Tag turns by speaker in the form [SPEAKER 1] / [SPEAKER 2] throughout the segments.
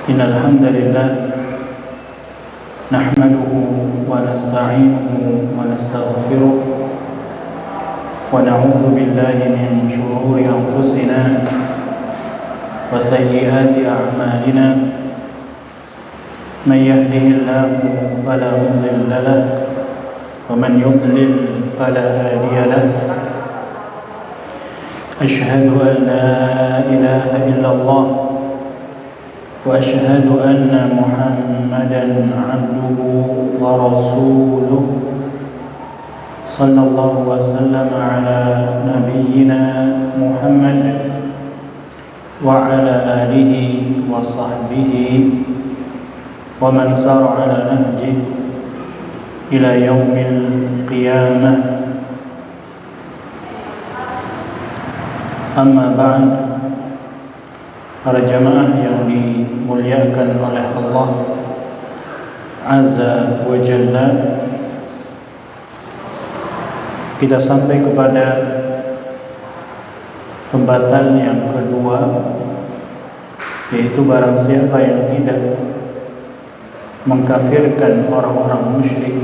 [SPEAKER 1] Innal hamdalillah nahmaduhu wa nasta'inuhu wa nastaghfiruh wa na'udzu billahi min shururi anfusina wa sayyiati a'malina man yahdihillahu fala mudilla lahu wa man yudlil fala hadiya lahu ashhadu an la ilaha illallah وأشهد أن محمدًا عبده ورسوله صلى الله وسلم على نبينا محمد وعلى آله وصحبه ومن سار على نهجه إلى يوم القيامة أما بعد. Para jamaah yang dimuliakan oleh Allah Azza wa Jalla, kita sampai kepada pembatal yang kedua, yaitu barang siapa yang tidak mengkafirkan orang-orang musyrik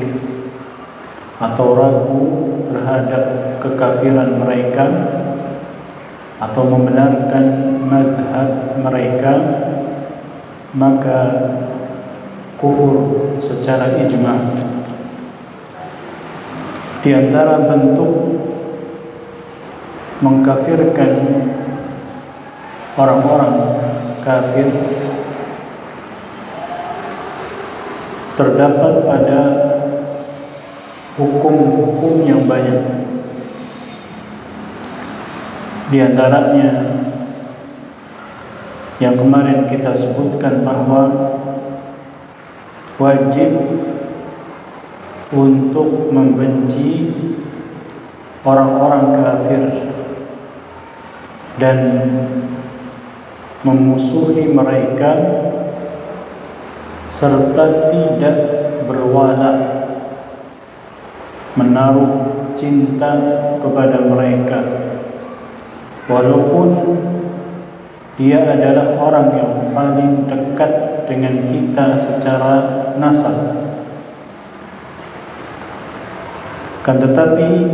[SPEAKER 1] atau ragu terhadap kekafiran mereka atau membenarkan madhab mereka, maka kufur secara ijma'. Di antara bentuk mengkafirkan orang-orang kafir terdapat pada hukum-hukum yang banyak. Di antaranya yang kemarin kita sebutkan bahwa wajib untuk membenci orang-orang kafir dan memusuhi mereka serta tidak berwala, menaruh cinta kepada mereka walaupun dia adalah orang yang paling dekat dengan kita secara nasab. Kan tetapi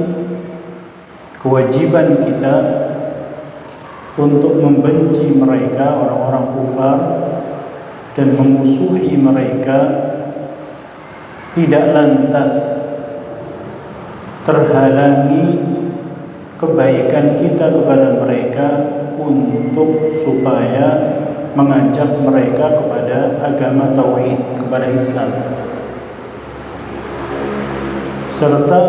[SPEAKER 1] kewajiban kita untuk membenci mereka, orang-orang kufar, dan memusuhi mereka tidak lantas terhalangi kebaikan kita kepada mereka untuk supaya mengajak mereka kepada agama tauhid, kepada Islam, serta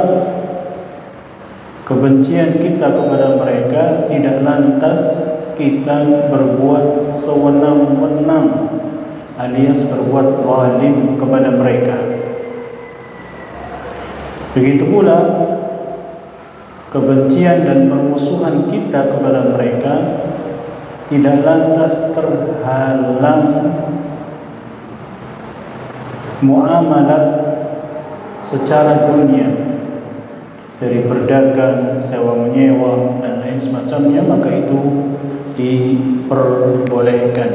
[SPEAKER 1] kebencian kita kepada mereka tidak lantas kita berbuat sewenang-wenang alias berbuat zalim kepada mereka. Begitu pula kebencian dan permusuhan kita kepada mereka tidak lantas terhalang muamalat secara dunia dari berdagang, sewa menyewa dan lain semacamnya, maka itu diperbolehkan.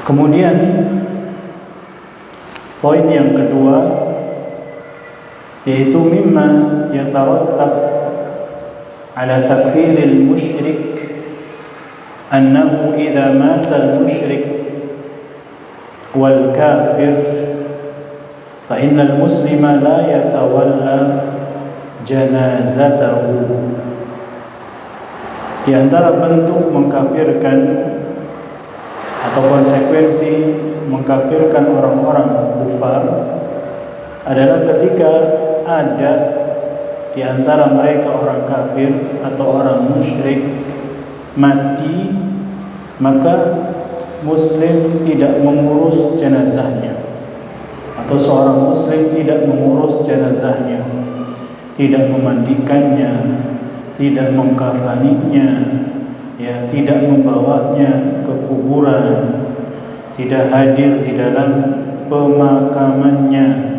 [SPEAKER 1] Kemudian poin yang kedua, yaitu mimma yatarattab ala takfiril musyrik annahu idza mata al-musyrik wal kafir fa innal muslima la yatawalla janazatahu. Di antara bentuk mengkafirkan atau konsekuensi mengkafirkan orang-orang kufar adalah ketika ada di antara mereka orang kafir atau orang musyrik mati, maka muslim tidak mengurus jenazahnya, atau seorang muslim tidak mengurus jenazahnya, tidak memandikannya, tidak mengkafaninya, ya, tidak membawanya ke kuburan, tidak hadir di dalam pemakamannya,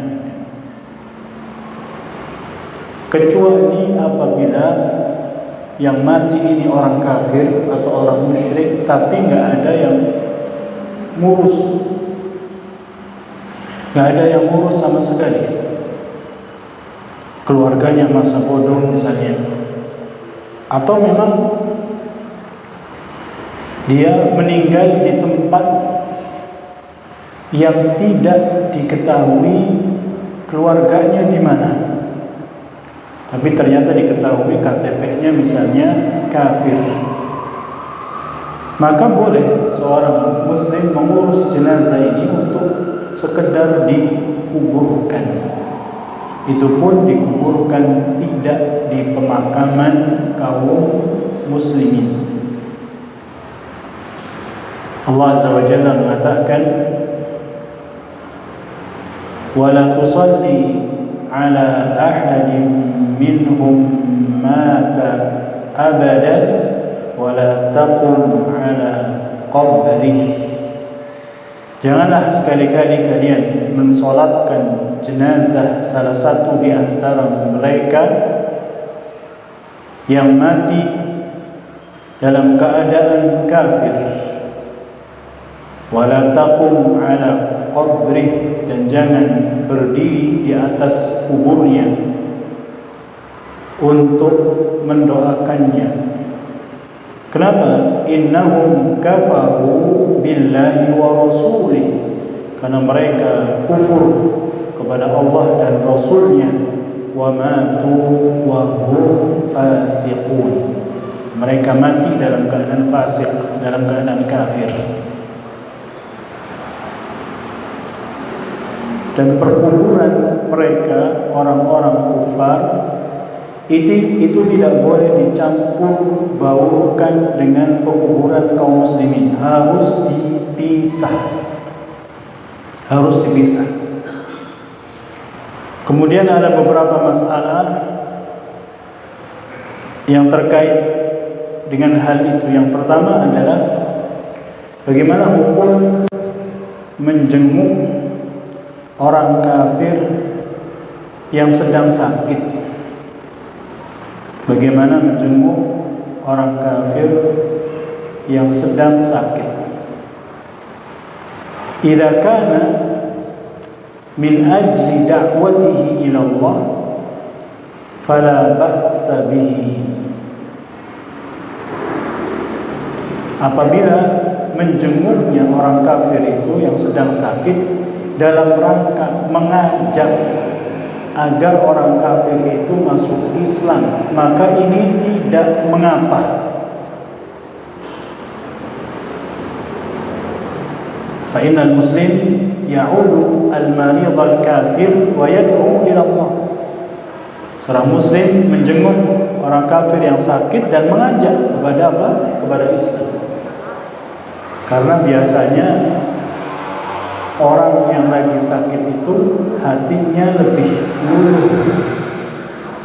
[SPEAKER 1] kecuali apabila yang mati ini orang kafir atau orang musyrik tapi nggak ada yang ngurus, nggak ada yang ngurus sama sekali. Keluarganya masa bodoh misalnya, atau memang dia meninggal di tempat yang tidak diketahui keluarganya di mana, tapi ternyata diketahui KTP-nya misalnya kafir. Maka boleh seorang muslim mengurus jenazah ini untuk sekedar dikuburkan. Itu pun dikuburkan tidak di pemakaman kaum muslimin. Allah Azza wa Jalla mengatakan, وَلَا تُصَلِّ عَلَى أَحَدٍ مِّنْهُمْ مَاتَ أَبَدًا وَلَا تَقُمْ عَلَى قَبْرِهِ. Janganlah sekali-kali kalian mensolatkan jenazah salah satu di antara mereka yang mati dalam keadaan kafir. وَلَا تَقُمْ عَلَى قَبْرِهِ, dan jangan berdiri di atas kuburnya untuk mendoakannya. Kenapa? Innahum kafaru billahi wa rasulih, karena mereka kufur kepada Allah dan Rasulnya. Wa matu wa hum fasiqun, mereka mati dalam keadaan fasik, dalam keadaan kafir. Dan perkuburan mereka, orang-orang kufar, itu tidak boleh dicampur baurkan dengan perkuburan kaum muslimin. Harus dipisah. Harus dipisah. Kemudian ada beberapa masalah yang terkait dengan hal itu. Yang pertama adalah bagaimana hukum menjenguk orang kafir yang sedang sakit. Bagaimana menjenguk orang kafir yang sedang sakit? Idza kana min ajli da'watihi ila Allah fala ba'sa bihi. Apabila menjenguknya orang kafir itu yang sedang sakit dalam rangka mengajak agar orang kafir itu masuk Islam, maka ini tidak mengapa. Fa innal muslim ya'udu al-marid al-kafir wa yad'u ila Allah. Seorang muslim menjenguk orang kafir yang sakit dan mengajak kepada apa? Kepada Islam. Karena biasanya orang yang lagi sakit itu hatinya lebih luluh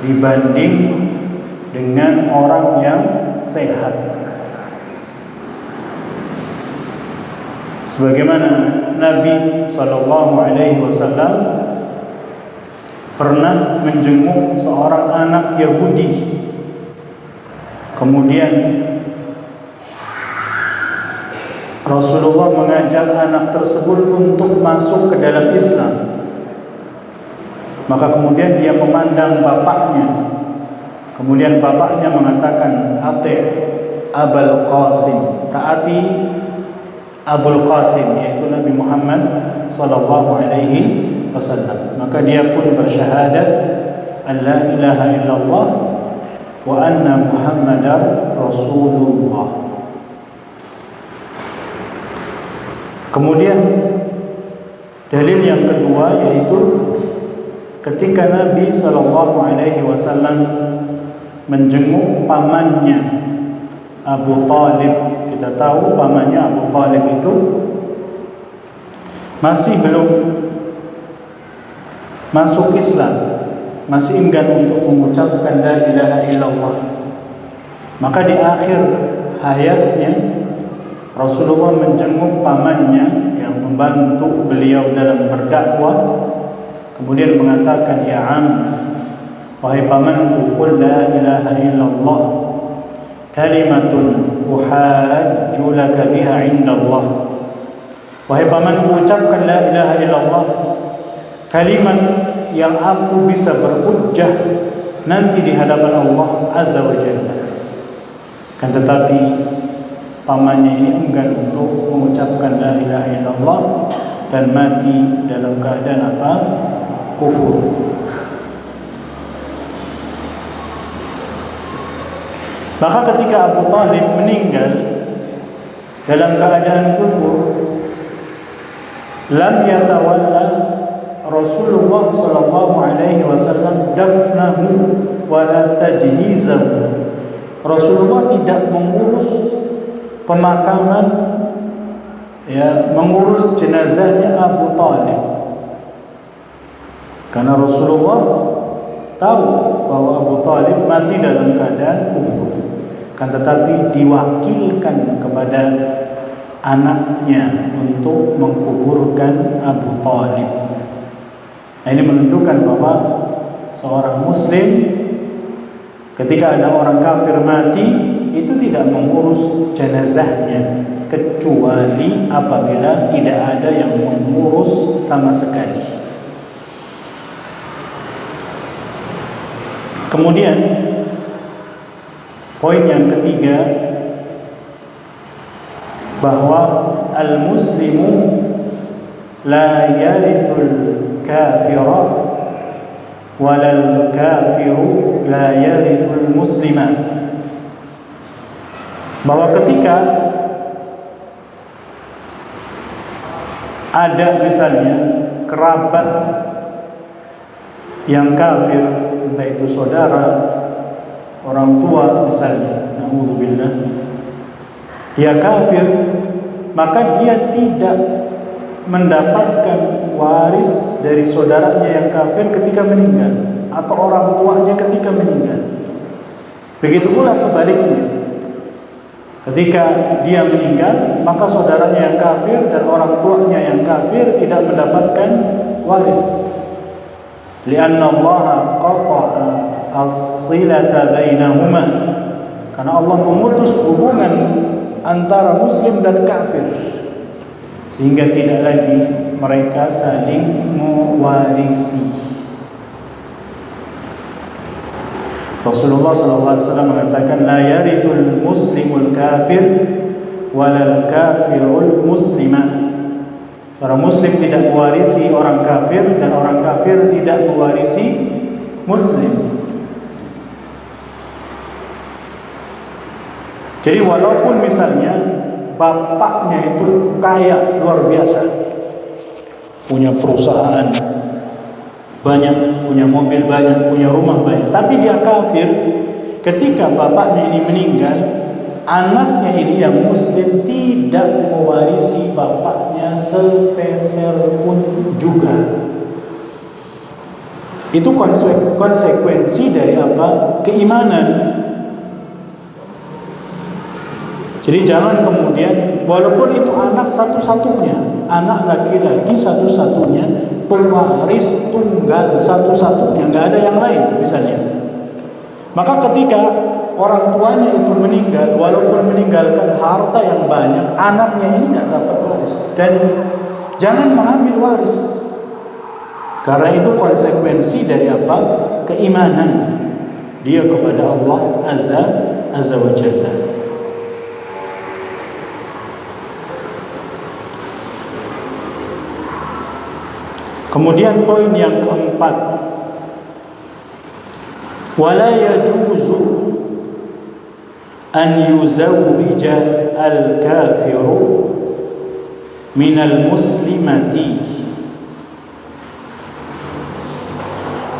[SPEAKER 1] dibanding dengan orang yang sehat. Sebagaimana Nabi SAW pernah menjenguk seorang anak Yahudi. Kemudian Rasulullah mengajak anak tersebut untuk masuk ke dalam Islam. Maka kemudian dia memandang bapaknya. Kemudian bapaknya mengatakan, "Ati Abul Qasim," taati Abul Qasim, yaitu Nabi Muhammad sallallahu alaihi wasallam. Maka dia pun bersyahadat an la ilaha illallah wa anna Muhammadar Rasulullah. Kemudian dalil yang kedua yaitu ketika Nabi SAW menjenguk pamannya Abu Talib. Kita tahu pamannya Abu Talib itu masih belum masuk Islam, masih enggan untuk mengucapkan la ilaha illallah. Maka di akhir hayatnya Rasulullah menjenguk pamannya yang membantu beliau dalam berdakwah, kemudian mengatakan, "Ya am, wahai pamanku, qul la ilaha illallah kalimatun uhajju laka biha 'inda Allah. Wahai pamanku, ucapkan la ilaha illallah, kalimat yang aku bisa berhujjah nanti di hadapan Allah Azza wa Jalla. Kan tetapi pamannya ini enggan untuk mengucapkan la ilaha illallah dan mati dalam keadaan apa? Kufur. Maka ketika Abu Talib meninggal dalam keadaan kufur, lam yatawalla Rasulullah sallallahu alaihi wasallam dafnahu wala tajhizahu. Rasulullah tidak mengurus pemakaman, mengurus jenazahnya Abu Talib. Karena Rasulullah tahu bahwa Abu Talib mati dalam keadaan kufur. Kan tetapi diwakilkan kepada anaknya untuk mengkuburkan Abu Talib. Nah, ini menunjukkan bahwa seorang muslim ketika ada orang kafir mati itu tidak mengurus jenazahnya kecuali apabila tidak ada yang mengurus sama sekali. Kemudian poin yang ketiga, bahwa al-muslimu la yarithul kafira walal kafiru la yarithul muslima. Bahwa ketika ada misalnya kerabat yang kafir, entah itu saudara, orang tua misalnya, na'udzubillah, dia kafir, maka dia tidak mendapatkan waris dari saudaranya yang kafir ketika meninggal atau orang tuanya ketika meninggal. Begitu pula sebaliknya, ketika dia meninggal, maka saudaranya yang kafir dan orang tuanya yang kafir tidak mendapatkan waris. Lianna Allah qata'a as-silata bainahuma, karena Allah memutus hubungan antara muslim dan kafir, sehingga tidak lagi mereka saling mewarisi. Rasulullah SAW mengatakan, la yarithul muslimul kafir walal kafirul muslimah. Orang muslim tidak mewarisi orang kafir dan orang kafir tidak mewarisi muslim. Jadi walaupun misalnya bapaknya itu kaya luar biasa, punya perusahaan banyak, punya mobil banyak, punya rumah banyak, tapi dia kafir, ketika bapaknya ini meninggal, anaknya ini yang muslim tidak mewarisi bapaknya sepeser pun juga. Itu konsekuensi dari apa? Keimanan. Jadi jangan kemudian, walaupun itu anak satu-satunya, anak laki-laki satu-satunya, pewaris tunggal satu-satunya, nggak ada yang lain misalnya, maka ketika orang tuanya itu meninggal, walaupun meninggalkan harta yang banyak, anaknya ini nggak dapat waris. Dan jangan mengambil waris, karena itu konsekuensi dari apa? Keimanan dia kepada Allah Azza wa Jalla. Kemudian poin yang keempat, wala yajuzu an yuzawwija al-kafiru minal muslimati.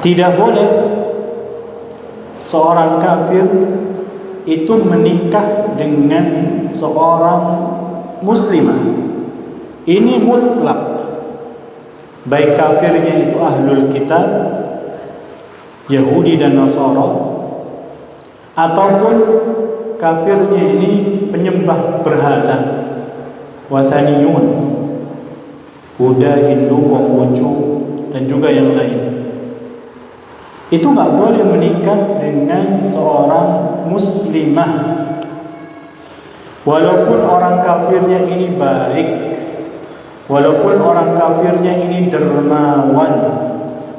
[SPEAKER 1] Tidak boleh seorang kafir itu menikah dengan seorang muslimah. Ini mutlak, baik kafirnya itu ahlul kitab, Yahudi dan Nasara, ataupun kafirnya ini penyembah berhala, Wathaniyun, Buddha, Hindu, Konghucu, dan juga yang lain. Itu nggak boleh menikah dengan seorang muslimah. Walaupun orang kafirnya ini baik, walaupun orang kafirnya ini dermawan,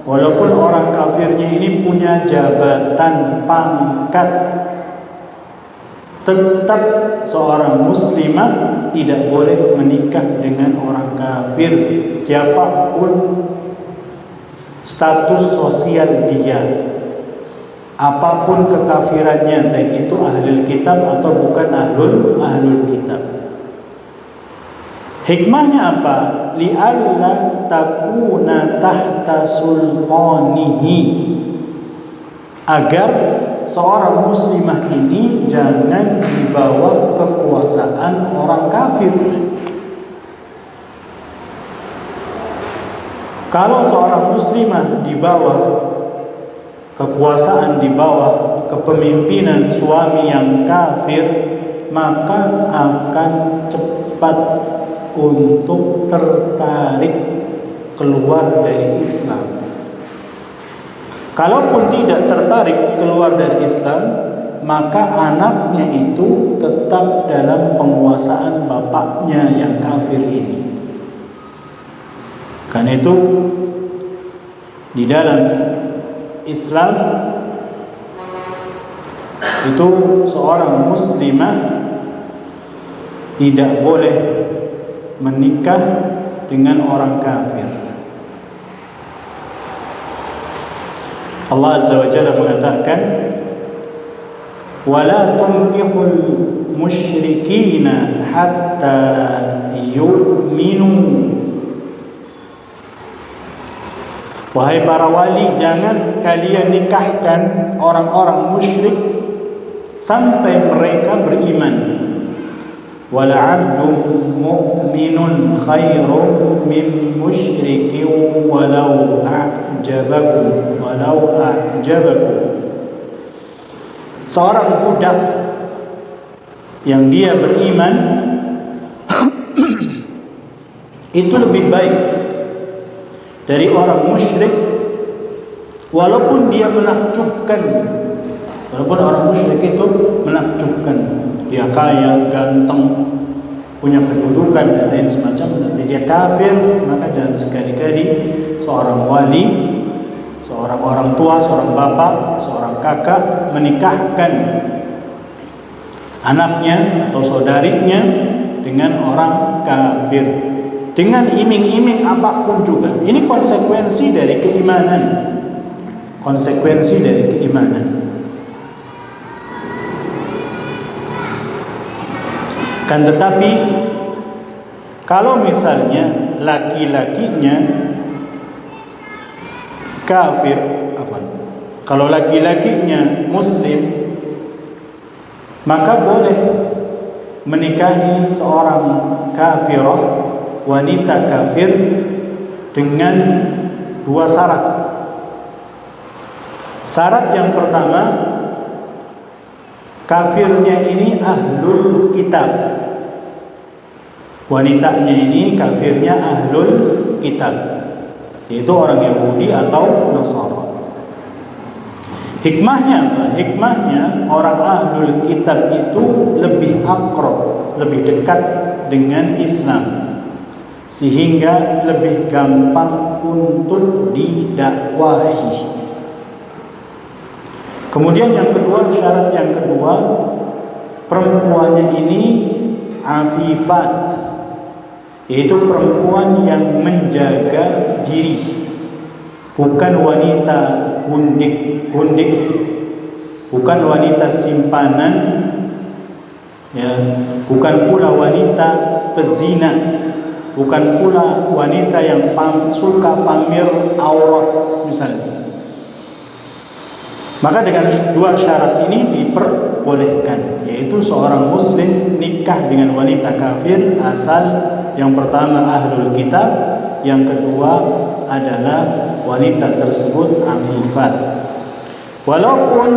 [SPEAKER 1] walaupun orang kafirnya ini punya jabatan, pangkat, tetap seorang muslimah tidak boleh menikah dengan orang kafir, siapapun status sosial dia, apapun kekafirannya, baik itu ahlul kitab atau bukan ahlul kitab. Hikmahnya apa? Li'alla takuna tahta sultanihi, agar seorang muslimah ini jangan di bawah kekuasaan orang kafir. Kalau seorang muslimah di bawah kekuasaan, di bawah kepemimpinan suami yang kafir, maka akan cepat untuk tertarik keluar dari Islam. Kalaupun tidak tertarik keluar dari Islam, maka anaknya itu tetap dalam penguasaan bapaknya yang kafir ini. Karena itu di dalam Islam itu seorang muslimah tidak boleh menikah dengan orang kafir. Allah Azza wa Jalla mengatakan, "Wala tunkihul musyrikina hatta yu'minu." Wahai para wali, jangan kalian nikahkan orang-orang musyrik sampai mereka beriman. Wala 'abdun mu'minun khairun min musyrikin walau a'jabakum. Seorang budak yang dia beriman itu lebih baik dari orang musyrik, walaupun dia menakjubkan. Walaupun orang musyrik itu menakjubkan, dia kaya, ganteng, punya kedudukan dan lain semacam, tapi dia kafir, maka jangan sekali-kali seorang wali, seorang orang tua, seorang bapak, seorang kakak menikahkan anaknya atau saudarinya dengan orang kafir, dengan iming-iming apapun juga. Ini konsekuensi dari keimanan. Konsekuensi dari keimanan. Kan tetapi kalau misalnya laki-lakinya kafir, kalau laki-lakinya muslim, maka boleh menikahi seorang kafirah, wanita kafir, dengan dua syarat. Syarat yang pertama, kafirnya ini ahlul kitab. Wanitanya ini kafirnya ahlul kitab, yaitu orang Yahudi atau Nasara. Hikmahnya apa? Hikmahnya orang ahlul kitab itu lebih akrab, lebih dekat dengan Islam, sehingga lebih gampang untuk didakwahi. Kemudian yang kedua, syarat yang kedua, perempuannya ini afifat, yaitu perempuan yang menjaga diri, bukan wanita hundik, bukan wanita simpanan, ya, bukan pula wanita pezina, bukan pula wanita yang suka pamer aurat misalnya. Maka dengan dua syarat ini diperbolehkan, yaitu seorang muslim nikah dengan wanita kafir asal yang pertama ahlul kitab, yang kedua adalah wanita tersebut afifat. Walaupun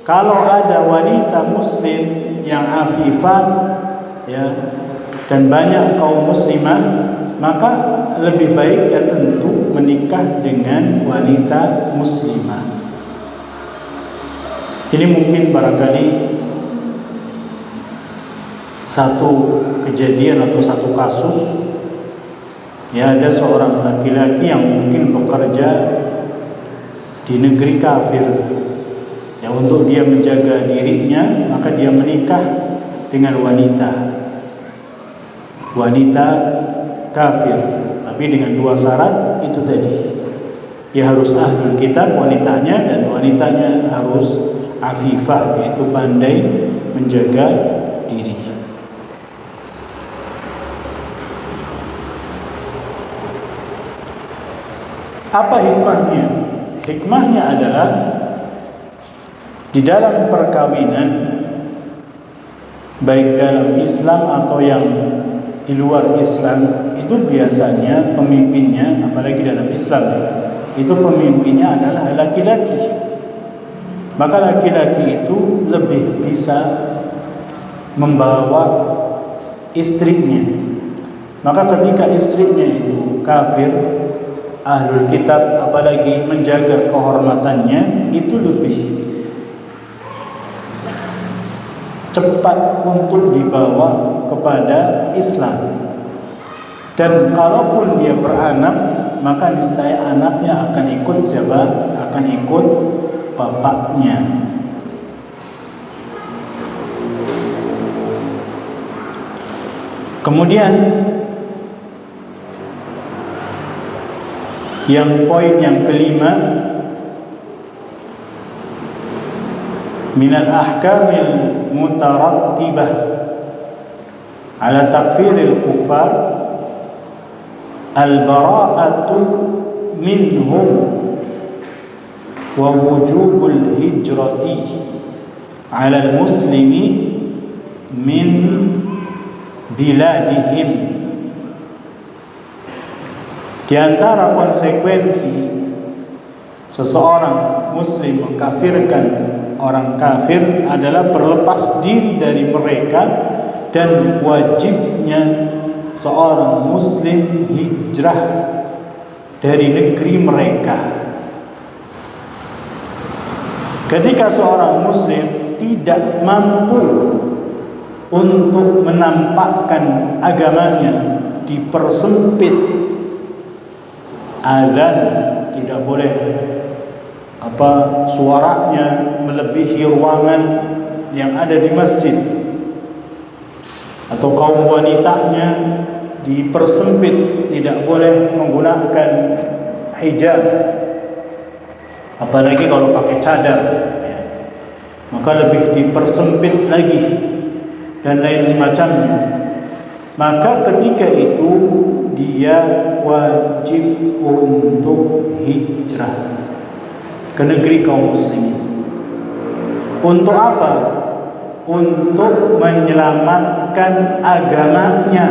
[SPEAKER 1] kalau ada wanita muslim yang afifat, ya, dan banyak kaum muslimah, maka lebih baik ya tentu menikah dengan wanita muslimah. Ini mungkin barangkali satu kejadian atau satu kasus, ya ada seorang laki-laki yang mungkin bekerja di negeri kafir. Ya, untuk dia menjaga dirinya, maka dia menikah dengan wanita kafir, tapi dengan dua syarat itu tadi. Dia harus ahlul kitab wanitanya, dan wanitanya harus afifah, yaitu pandai menjaga diri. Apa hikmahnya? Hikmahnya adalah di dalam perkawinan, baik dalam Islam atau yang di luar Islam, itu biasanya pemimpinnya, apalagi dalam Islam, itu pemimpinnya adalah laki-laki. Maka laki-laki itu lebih bisa membawa istrinya. Maka ketika istrinya itu kafir, ahlul kitab, apalagi menjaga kehormatannya, itu lebih cepat untuk dibawa kepada Islam. Dan kalaupun dia beranak, maka niscaya anaknya akan ikut siapa? Akan ikut bapaknya. Kemudian yang poin yang kelima, minal ahkamil mutarattibah ala takfiril kuffar al-bara'atu minhum wa wujubul hijrati ala al-muslimi min biladihim. Di antara konsekuensi seseorang muslim mengkafirkan orang kafir adalah berlepas diri dari mereka, dan wajibnya seorang muslim hijrah dari negeri mereka. Ketika seorang muslim tidak mampu untuk menampakkan agamanya, dipersempit azan, tidak boleh suaranya melebihi ruangan yang ada di masjid, atau kaum wanitanya dipersempit, tidak boleh menggunakan hijab, apalagi kalau pakai cadar, maka lebih dipersempit lagi, dan lain semacamnya. Maka ketika itu dia wajib untuk hijrah ke negeri kaum muslimin. Untuk apa? Untuk menyelamatkan agamanya.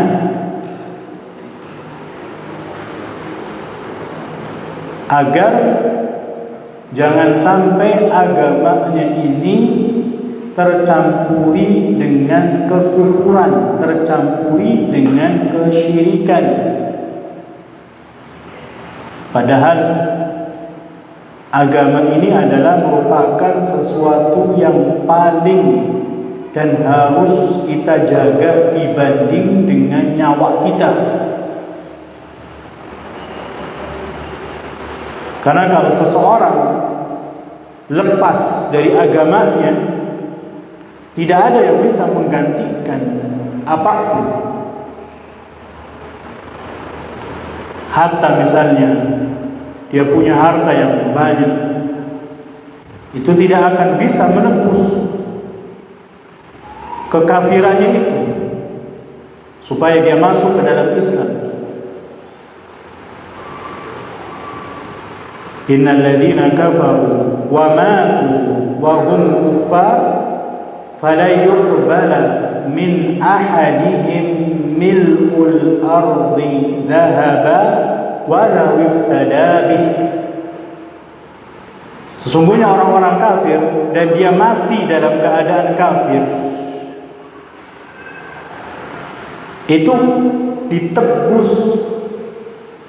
[SPEAKER 1] Agar jangan sampai agamanya ini tercampuri dengan kekufuran, tercampuri dengan kesyirikan. Padahal agama ini adalah merupakan sesuatu yang paling dan harus kita jaga dibanding dengan nyawa kita. Karena kalau seseorang lepas dari agamanya, tidak ada yang bisa menggantikan apapun. Harta misalnya, dia punya harta yang banyak, itu tidak akan bisa menebus kekafirannya itu supaya dia masuk ke dalam Islam. Innal ladzina kafaru wa matu wa hum kuffar fala yuqbala min ahadihim mil'ul ardi dhahaba walau iftada bih. Sesungguhnya orang-orang kafir dan dia mati dalam keadaan kafir, itu ditebus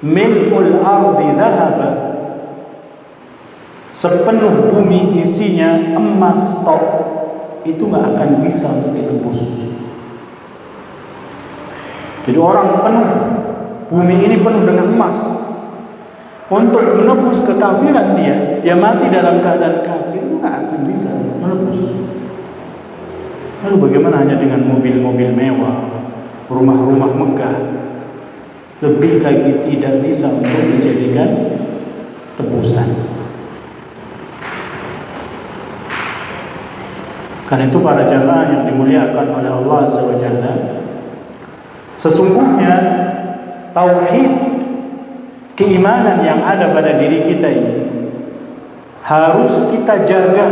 [SPEAKER 1] mil'ul ardi dhahaba, sepenuh bumi isinya emas tok, itu gak akan bisa ditebus. Jadi orang penuh, bumi ini penuh dengan emas. Untuk menebus kekafiran dia mati dalam keadaan kafir, nggak akan bisa menebus. Lalu bagaimana hanya dengan mobil-mobil mewah, rumah-rumah megah, lebih lagi tidak bisa untuk dijadikan tebusan. Karena itu para jamaah yang dimuliakan oleh Allah SWT, sesungguhnya tauhid, keimanan yang ada pada diri kita ini harus kita jaga.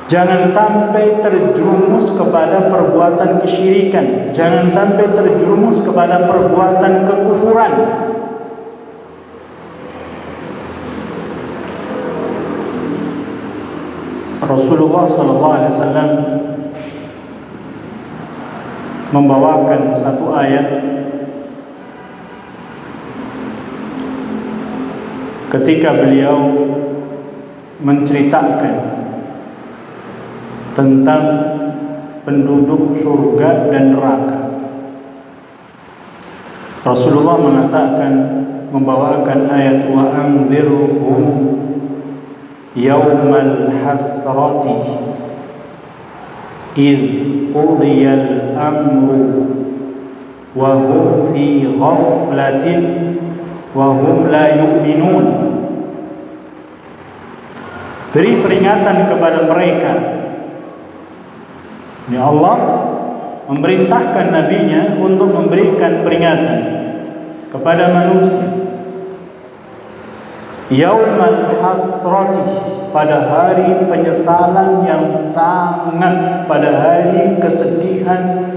[SPEAKER 1] Jangan sampai terjerumus kepada perbuatan kesyirikan, jangan sampai terjerumus kepada perbuatan kekufuran. Rasulullah SAW membawakan satu ayat ketika beliau menceritakan tentang penduduk surga dan neraka. Rasulullah mengatakan, membawakan ayat wa anzirhum yaumal hasrati id qudiyal amru wa hum fi ghaflatin wa hum la yu'minun. Beri peringatan kepada mereka. Ya Allah memerintahkan nabinya untuk memberikan peringatan kepada manusia. Yaumal hasrati, pada hari penyesalan yang sangat, pada hari kesedihan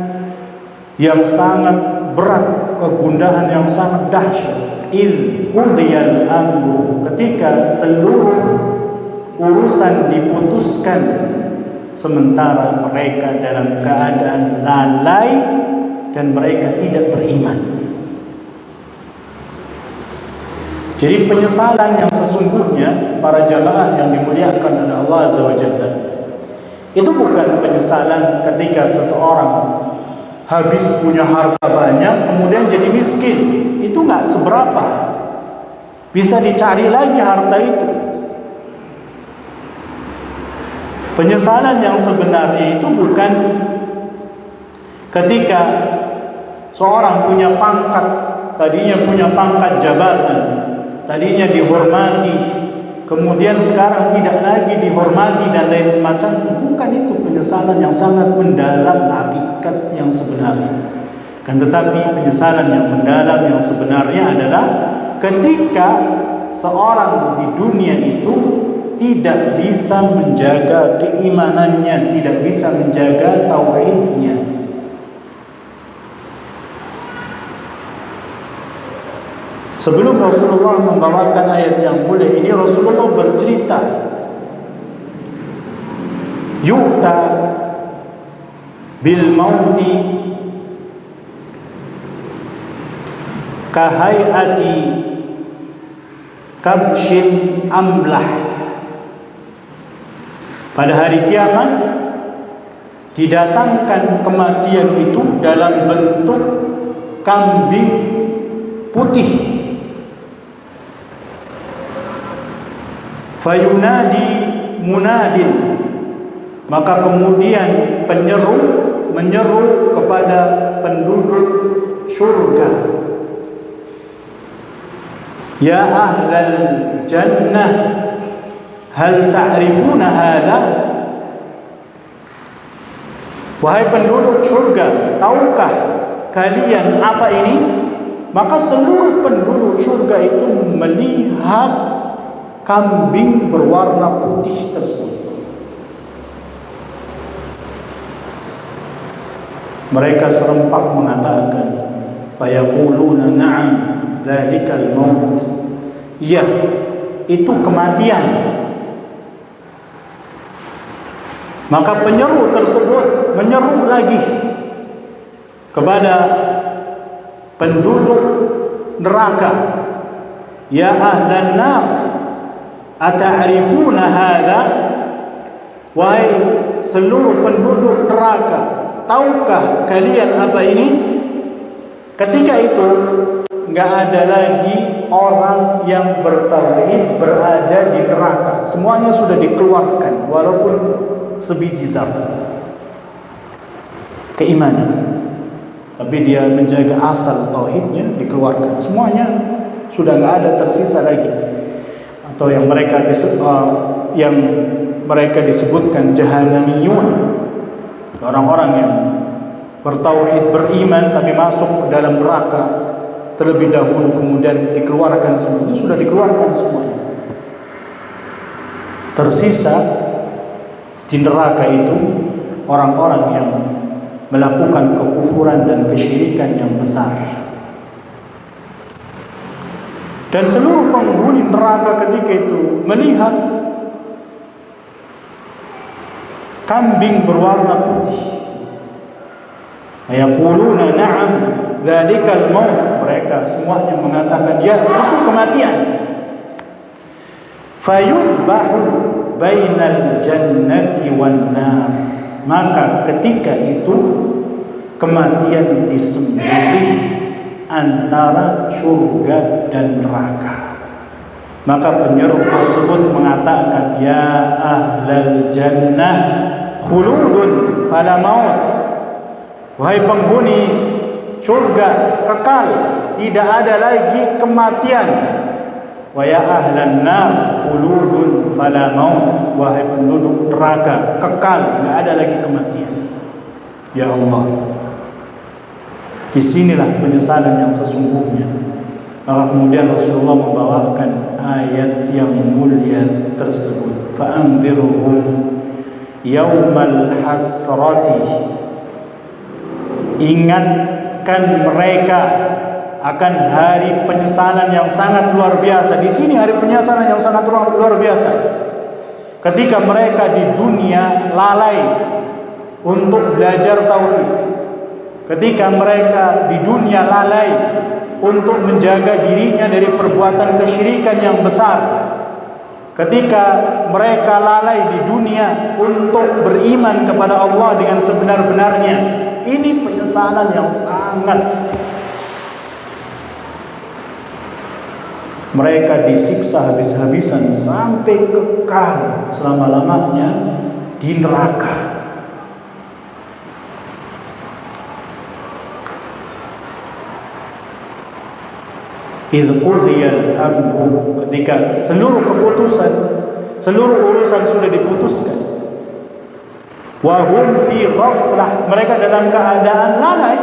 [SPEAKER 1] yang sangat berat, kegundahan yang sangat dahsyat. Il qudiyal amru, ketika seluruh urusan diputuskan, sementara mereka dalam keadaan lalai dan mereka tidak beriman. Jadi penyesalan yang sesungguhnya para jamaah yang dimuliakan oleh Allah Azza wa Jalla, itu bukan penyesalan ketika seseorang habis punya harta banyak kemudian jadi miskin. Itu nggak seberapa, bisa dicari lagi harta itu. Penyesalan yang sebenarnya itu bukan ketika seorang punya pangkat, tadinya punya pangkat jabatan, tadinya dihormati, kemudian sekarang tidak lagi dihormati dan lain semacamnya. Bukan itu penyesalan yang sangat mendalam, hakikat yang sebenarnya. Kan tetapi penyesalan yang mendalam yang sebenarnya adalah ketika seorang di dunia itu tidak bisa menjaga keimanannya, tidak bisa menjaga tauhidnya. Sebelum Rasulullah membawakan ayat yang mulia ini, Rasulullah bercerita, yu'ta bil mauti kahayati kabshin amlah. Pada hari kiamat didatangkan kematian itu dalam bentuk kambing putih. Fayunadi munadin, maka kemudian penyeru menyeru kepada penduduk surga, ya ahlal jannah hal ta'rifuna hadha, wahai penduduk surga, tahukah kalian apa ini? Maka seluruh penduduk surga itu melihat kambing berwarna putih tersebut. Mereka serempak mengatakan, fayaquluna na'am dzalikal maut, iya, itu kematian. Maka penyeru tersebut menyeru lagi kepada penduduk neraka, ya ahlan nar ata'rifuna hadha, wahai seluruh penduduk neraka, tahukah kalian apa ini? Ketika itu nggak ada lagi orang yang bertauhid berada di neraka. Semuanya sudah dikeluarkan walaupun sebiji keimanan. Tapi dia menjaga asal tauhidnya dikeluarkan. Semuanya sudah nggak ada tersisa lagi. Atau yang mereka disebutkan jahanamiyun, orang-orang yang bertauhid beriman tapi masuk ke dalam neraka terlebih dahulu kemudian dikeluarkan semuanya. Sudah dikeluarkan semuanya. Tersisa di neraka itu orang-orang yang melakukan kekufuran dan kesyirikan yang besar. Dan seluruh penghuni neraka ketika itu melihat kambing berwarna putih. Yaquluna na'am dzalikal maut. Mereka semuanya mengatakan ya, itu kematian. Fayudbahu bainal jannati wan nar. Maka ketika itu kematian disembelih antara surga dan neraka. Maka penyeru tersebut mengatakan ya ahlal jannah khuludun fala maut. Wahai penghuni surga kekal, tidak ada lagi kematian. Wa ya ahlan nar khuludun fala maut. Wahai penduduk neraka kekal, tidak ada lagi kematian. Ya Allah, disinilah penyesalan yang sesungguhnya. Maka kemudian Rasulullah membawakan ayat yang mulia tersebut. Fa'anzirhum yaumal hasrati. Ingatkan mereka akan hari penyesalan yang sangat luar biasa. Di sini hari penyesalan yang sangat luar biasa. Ketika mereka di dunia lalai untuk belajar tauhid. Ketika mereka di dunia lalai untuk menjaga dirinya dari perbuatan kesyirikan yang besar. Ketika mereka lalai di dunia untuk beriman kepada Allah dengan sebenar-benarnya. Ini penyesalan yang sangat. Mereka disiksa habis-habisan sampai kekal selama-lamanya di neraka. Idh qudiyal amru, ketika seluruh keputusan, seluruh urusan sudah diputuskan. Wa hum fi ghaflah, mereka dalam keadaan lalai.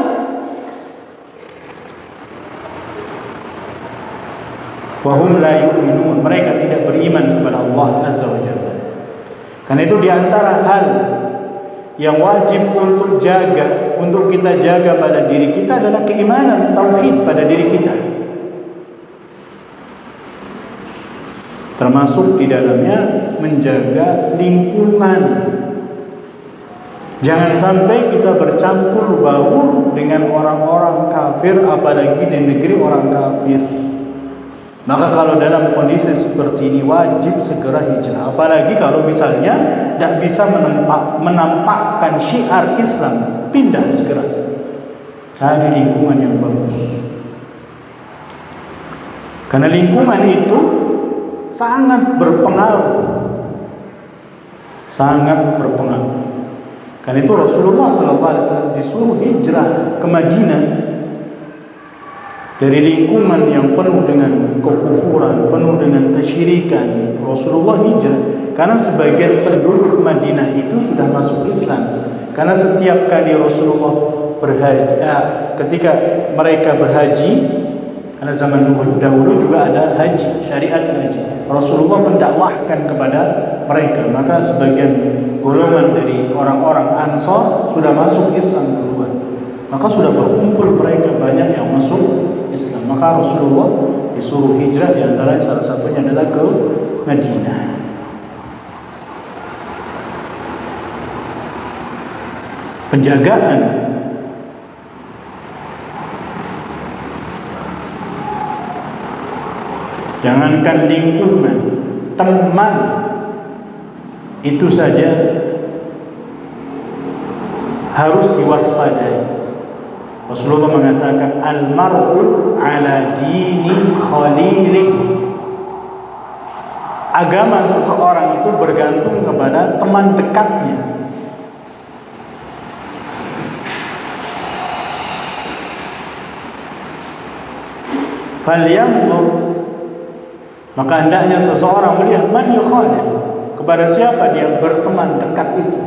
[SPEAKER 1] Wa hum la yu'minun, mereka tidak beriman kepada Allah Azza wa Jalla. Karena itu diantara hal yang wajib untuk kita jaga pada diri kita adalah keimanan tauhid pada diri kita. Termasuk di dalamnya menjaga lingkungan. Jangan sampai kita bercampur baur dengan orang-orang kafir, apalagi di negeri orang kafir. Maka kalau dalam kondisi seperti ini wajib segera hijrah. Apalagi kalau misalnya tidak bisa menampakkan syiar Islam, pindah segera. Cari lingkungan yang bagus. Karena lingkungan itu sangat berpengaruh. Sangat berpengaruh. Karena itu Rasulullah SAW disuruh hijrah ke Madinah dari lingkungan yang penuh dengan kekufuran, penuh dengan kesyirikan. Rasulullah hijrah karena sebagian penduduk Madinah itu sudah masuk Islam. Karena setiap kali Rasulullah berhaji, ketika mereka berhaji, karena zaman dahulu juga ada haji, syariat haji. Rasulullah mendakwahkan kepada mereka, maka sebagian golongan dari orang-orang Ansar sudah masuk Islam duluan. Maka sudah berkumpul mereka banyak yang masuk Islam. Maka Rasulullah disuruh hijrah, di antara salah satunya adalah ke Madinah. Penjagaan jangankan lingkungan, teman itu saja harus diwaspadai. Rasulullah mengatakan al-mar'u ala dini khalilih. Agama seseorang itu bergantung kepada teman dekatnya. Falyanzur, maka hendaknya seseorang melihat man yukhalil, kepada siapa dia berteman dekat itu.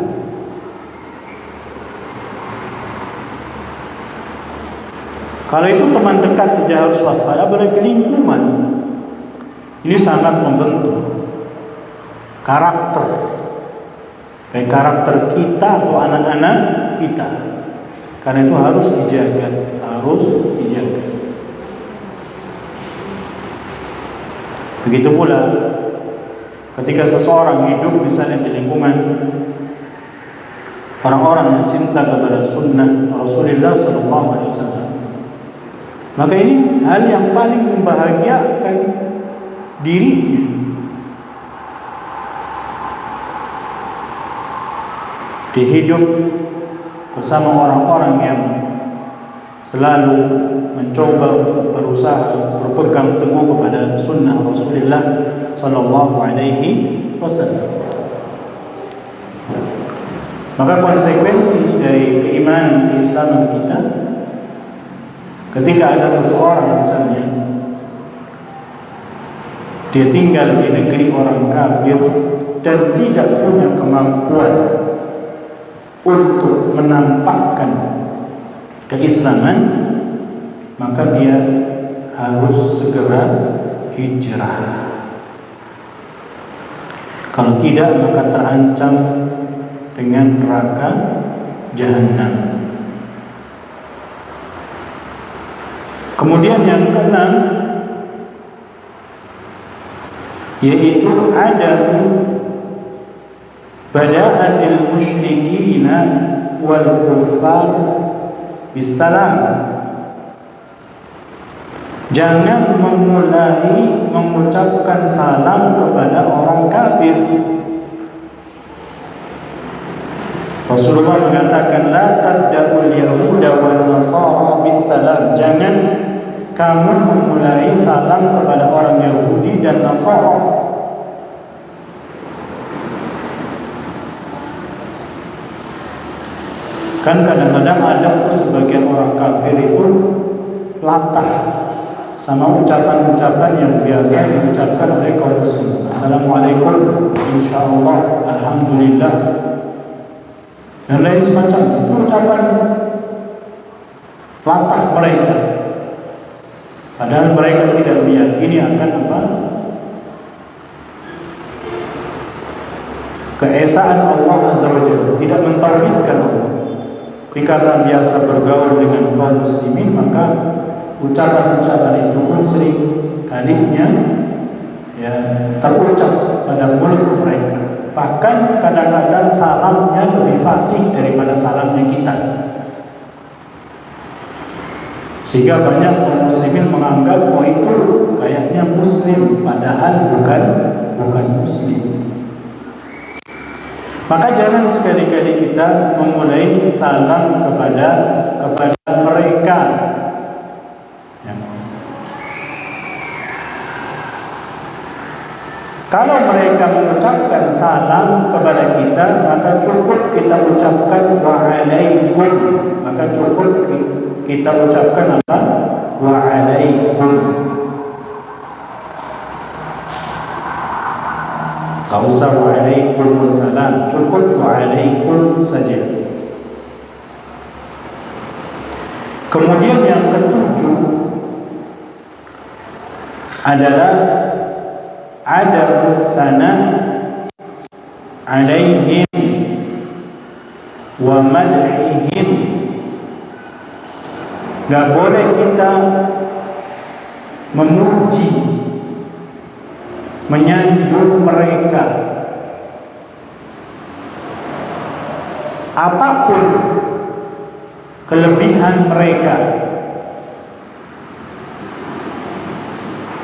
[SPEAKER 1] Kalau itu teman dekat, dia harus waspada pada lingkungan. Ini sangat membentuk karakter, baik karakter kita atau anak-anak kita. Karena itu harus dijaga, harus dijaga. Begitu pula ketika seseorang hidup misalnya di lingkungan orang-orang yang cinta kepada sunnah Rasulullah SAW, maka ini hal yang paling membahagiakan dirinya. Dihidup bersama orang-orang yang selalu mencoba untuk berusaha berpegang teguh kepada sunnah Rasulullah Sallallahu Alaihi Wasallam. Maka konsekuensi dari keimanan keislaman kita, ketika ada seseorang misalnya dia tinggal di negeri orang kafir dan tidak punya kemampuan untuk menampakkan keislaman, maka dia harus segera hijrah. Kalau tidak, maka terancam dengan neraka jahanam. Kemudian yang keenam, yaitu ada bada'atil musyrikina wal kuffar bisalam. Jangan memulai mengucapkan salam kepada orang kafir. Rasulullah mengatakan la tad'ul yahuda wal nasara bisalam. Jangan kamu memulai salam kepada orang Yahudi dan Nasara. Kan kadang-kadang ada sebagian orang kafir itu latah sama ucapan-ucapan yang biasa diucapkan oleh kaum muslim. Assalamualaikum, insyaallah, alhamdulillah, dan lain semacam. Itu ucapan latah mereka. Padahal mereka tidak meyakini akan apa? Keesaan Allah Azza wa Jalla, tidak mentauhidkan Allah. Tapi karena biasa bergaul dengan kaum muslimin, maka ucapan-ucapan itu pun sering kalinya ya terucap pada mulut mereka. Bahkan kadang-kadang salamnya lebih fasih daripada salamnya kita. Sehingga banyak kaum muslimin menganggap oh itu kayaknya muslim, padahal bukan muslim. Maka jangan sekali-kali kita memulai salam kepada mereka. Ya. Kalau mereka mengucapkan salam kepada kita, maka cukup kita ucapkan wa'alaikum. Maka cukup kita ucapkan apa? Wa'alaikum. Kau usah wa'alaikumussalam, cukup wa'alaikum saja. Kemudian yang ketujuh adalah ada sana alaihim wa madhihim. Gak boleh kita memuji, menyanjung mereka apapun kelebihan mereka,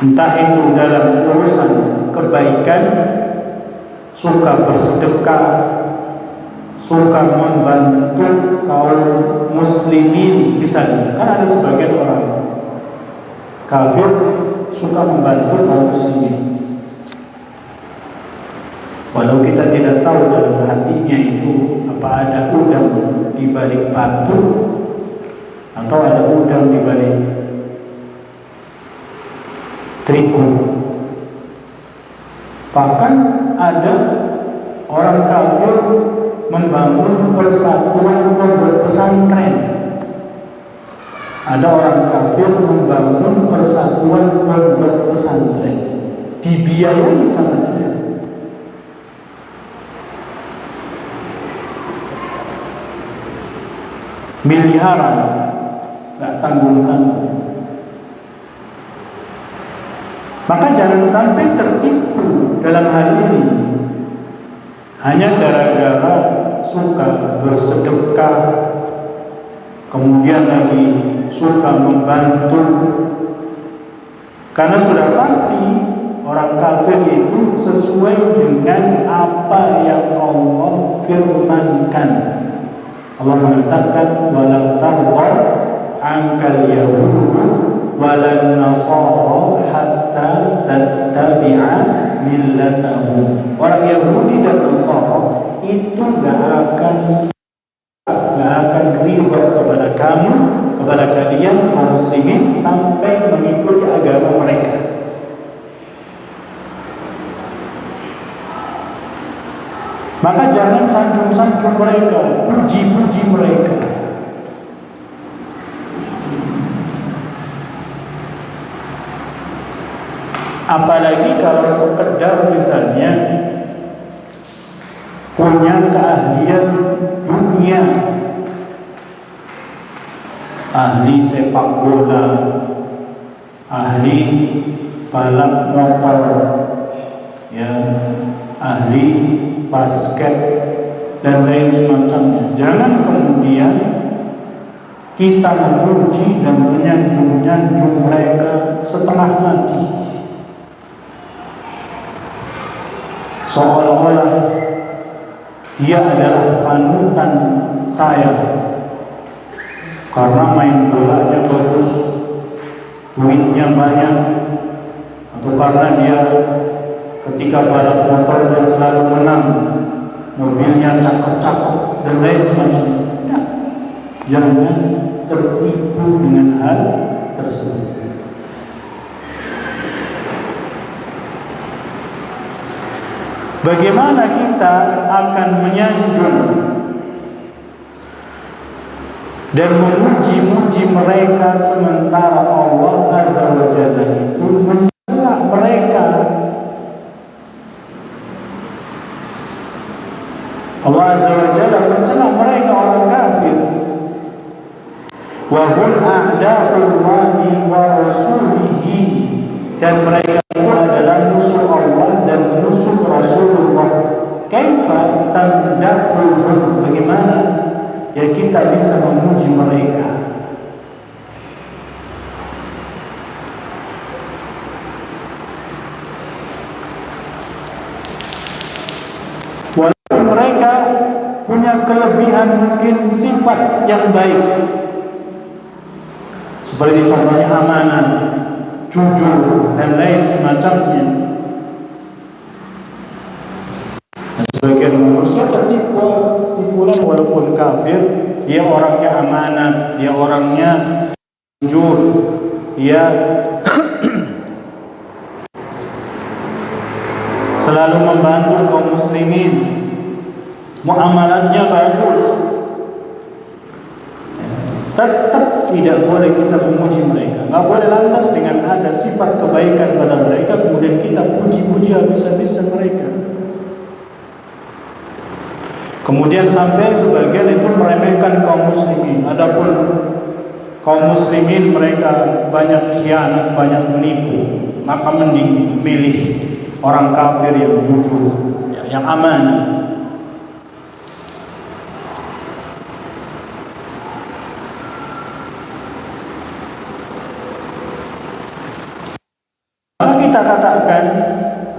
[SPEAKER 1] entah itu dalam urusan kebaikan, suka bersedekah, suka membantu kaum muslimin misalnya. Kan ada sebagian orang kafir suka membantu kaum muslimin, walau kita tidak tahu dalam hatinya itu apa ada udang di balik batu atau ada udang di balik terigu. Bahkan ada orang kafir membangun persatuan pondok pesantren. Ada orang kafir membangun persatuan pondok pesantren, dibiayai sama dia. Miliaran, nggak tanggung-tanggung. Maka jangan sampai tertipu dalam hal ini hanya gara-gara suka bersedekah, kemudian lagi suka membantu. Karena sudah pasti orang kafir itu sesuai dengan apa yang Allah firmankan. Allah mengatakan walau tarda angkal yahud walan nasara hatta tattabi'a millatahum. Orang Yahudi dan Nasara itu gak akan ridha kepada kamu, kepada kalian kaum muslimin sampai mengikuti agama mereka. Maka jangan sanjung-sanjung mereka, puji-puji mereka. Apalagi kalau sekedar misalnya punya keahlian dunia, ahli sepak bola, ahli balap motor, ya, ahli basket dan lain semacamnya. Jangan kemudian kita memuji dan menyanjung-nyanjung mereka setengah mati, seolah-olah dia adalah panutan saya karena main bolanya bagus, duitnya banyak, atau karena dia ketika balap motor dia selalu menang, mobilnya cakep-cakep dan lain semacamnya. Nah, jangan tertipu dengan hal tersebut. Bagaimana kita akan menyanjung dan memuji-muji mereka sementara Allah Azza wa Jalla itu mencela mereka. Allah Azza wa Jalla mencela mereka orang kafir. Wa hum a'da'ullahi wa rasulihi, dan mereka itu adalah musuh Allah dan musuh Rasulullah. Kaifa tandahuhum, bagaimana ya kita bisa memuji mereka? Walaupun mereka punya kelebihan mungkin sifat yang baik, seperti contohnya amanah, jujur dan lain semacamnya. Dan sebagian manusia tertipu simpulan walaupun kafir, dia orangnya amanah, dia orangnya jujur, dia selalu membantu kaum muslimin, muamalatnya bagus. Tetap tidak boleh kita memuji mereka. Nggak boleh lantas dengan ada sifat kebaikan pada mereka kemudian kita puji-puji habis-habisan mereka. Kemudian sampai sebagian itu meremehkan kaum muslimin. Adapun kaum muslimin mereka banyak khianat, banyak menipu, maka mending milih orang kafir yang jujur, yang amanah. Kita katakan,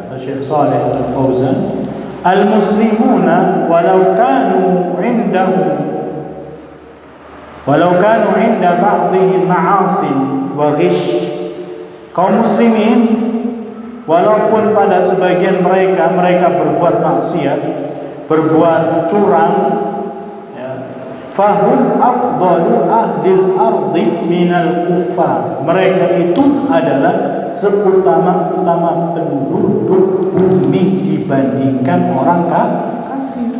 [SPEAKER 1] kata Syekh Shalih Al-Fauzan, al-muslimuna walau kanu inda ba'dihim ma'asin wa ghish. Kaum muslimin walaupun pada sebagian mereka berbuat maksiat, berbuat curang, ya, fahum afdalu ahlil ardi minal kuffar. Mereka itu adalah seutama-utama penduduk bumi dibandingkan orang kafir.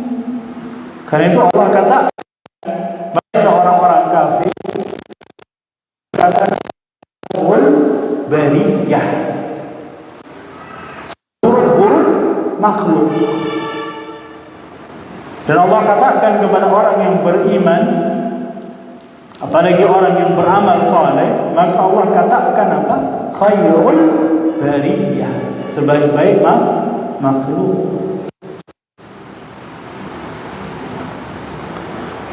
[SPEAKER 1] Karena itu Allah kata mereka orang-orang kafir kata bariyah, buruk-buruk makhluk. Dan Allah katakan kepada orang yang beriman, apalagi orang yang beramal saleh, maka Allah katakan apa? Khairul bariyah, sebaik-baik makhluk.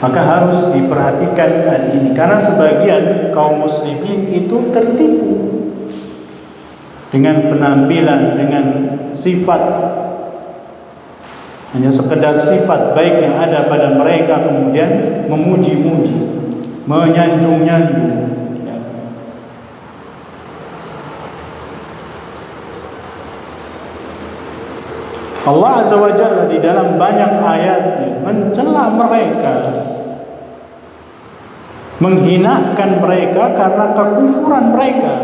[SPEAKER 1] Maka harus diperhatikan hal ini, karena sebagian kaum muslimin itu tertipu dengan penampilan, dengan sifat, hanya sekedar sifat baik yang ada pada mereka, kemudian memuji-muji, menyanjung-nyanjung, ya. Allah Azza wa Jalla di dalam banyak ayatnya mencela mereka, menghinakan mereka karena kekufuran mereka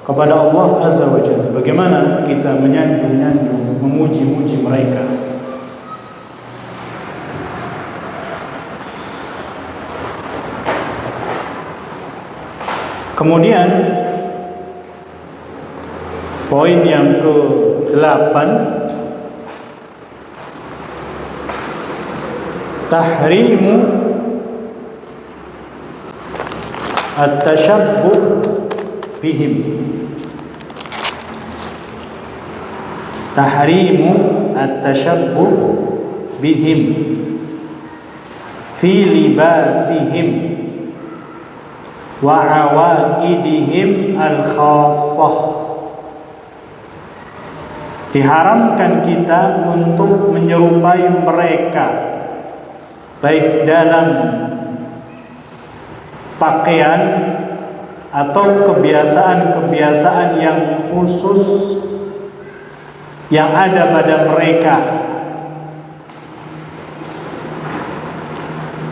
[SPEAKER 1] kepada Allah Azza wa Jalla. Bagaimana kita menyanjung-nyanjung, memuji-muji mereka? Kemudian poin yang ke-8, tahrimu at-tashabbuh bihim. Tahrimu at-tashabbuh bihim fi libasihim wa awaidihim al-khassah. Diharamkan kita untuk menyerupai mereka, baik dalam pakaian atau kebiasaan-kebiasaan yang khusus yang ada pada mereka.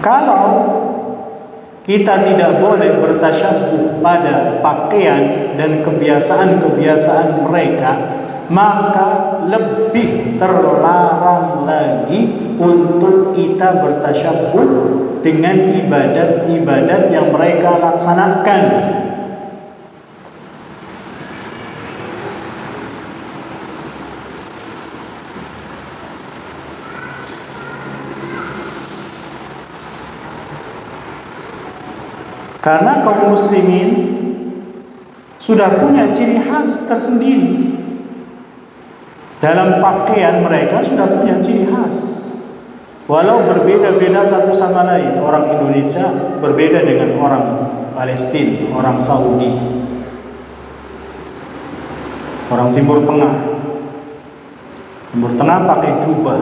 [SPEAKER 1] Kalau kita tidak boleh bertasyabuh pada pakaian dan kebiasaan-kebiasaan mereka, maka lebih terlarang lagi untuk kita bertasyabuh dengan ibadat-ibadat yang mereka laksanakan. Karena kaum muslimin sudah punya ciri khas tersendiri. Dalam pakaian mereka sudah punya ciri khas. Walau berbeda-beda satu sama lain. Orang Indonesia berbeda dengan orang Palestina, orang Saudi, orang Timur Tengah. Timur Tengah pakai jubah,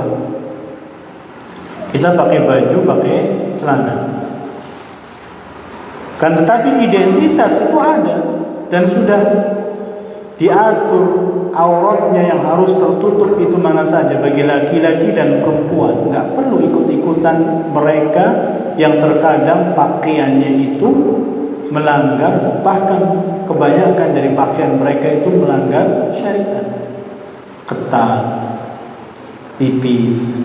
[SPEAKER 1] kita pakai baju, pakai celana. Kan tetapi identitas itu ada dan sudah diatur auratnya yang harus tertutup itu mana saja bagi laki-laki dan perempuan. Nggak perlu ikut-ikutan mereka yang terkadang pakaiannya itu melanggar, bahkan kebanyakan dari pakaian mereka itu melanggar syariat. Ketat, tipis,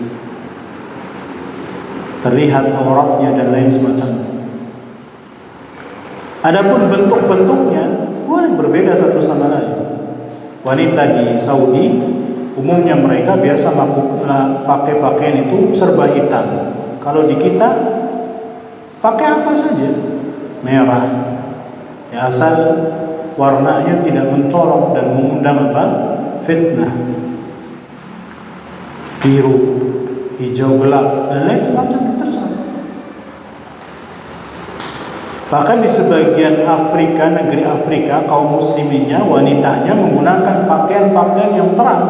[SPEAKER 1] terlihat auratnya dan lain semacamnya. Adapun bentuk-bentuknya boleh berbeda satu sama lain. Wanita di Saudi umumnya mereka biasa pakai pakaian itu serba hitam. Kalau di kita pakai apa saja, merah, ya asal warnanya tidak mencolok dan mengundang apa? Fitnah. Biru, hijau gelap dan lain semacamnya, terserah. Bahkan di sebagian Afrika, negeri Afrika, kaum musliminnya, wanitanya menggunakan pakaian-pakaian yang terang.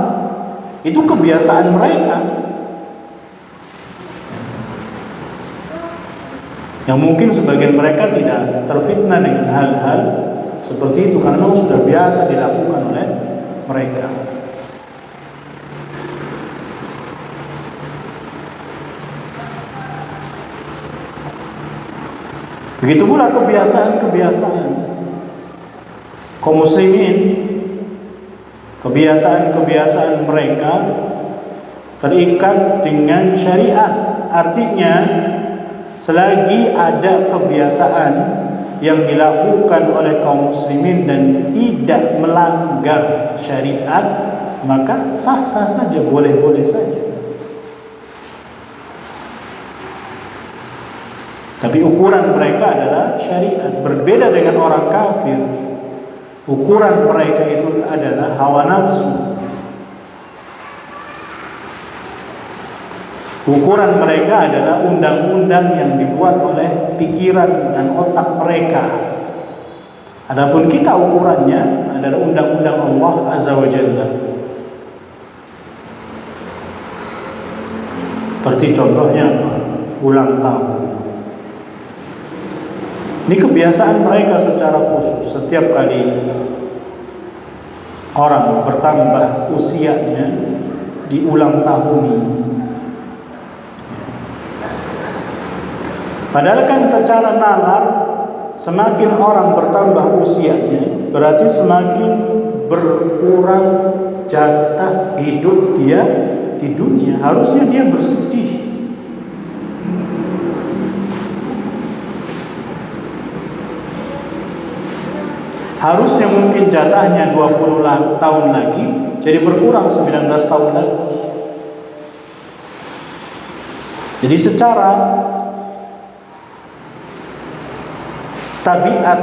[SPEAKER 1] Itu kebiasaan mereka. Yang mungkin sebagian mereka tidak terfitnah dengan hal-hal seperti itu karena sudah biasa dilakukan oleh mereka. Begitu pula kebiasaan-kebiasaan kaum muslimin, kebiasaan-kebiasaan mereka terikat dengan syariat. Artinya selagi ada kebiasaan yang dilakukan oleh kaum muslimin dan tidak melanggar syariat, maka sah-sah saja, boleh-boleh saja. Tapi ukuran mereka adalah syariat. Berbeda dengan orang kafir, ukuran mereka itu adalah hawa nafsu. Ukuran mereka adalah undang-undang yang dibuat oleh pikiran dan otak mereka. Adapun kita ukurannya adalah undang-undang Allah Azza wa Jalla. Seperti contohnya apa? Ulang tahun. Ini kebiasaan mereka secara khusus. Setiap kali orang bertambah usianya diulang tahuni. Padahal kan secara nalar semakin orang bertambah usianya berarti semakin berkurang jatah hidup dia di dunia. Harusnya dia bersedih. Harusnya mungkin jatahnya 20 tahun lagi jadi berkurang 19 tahun lagi. Jadi secara tabiat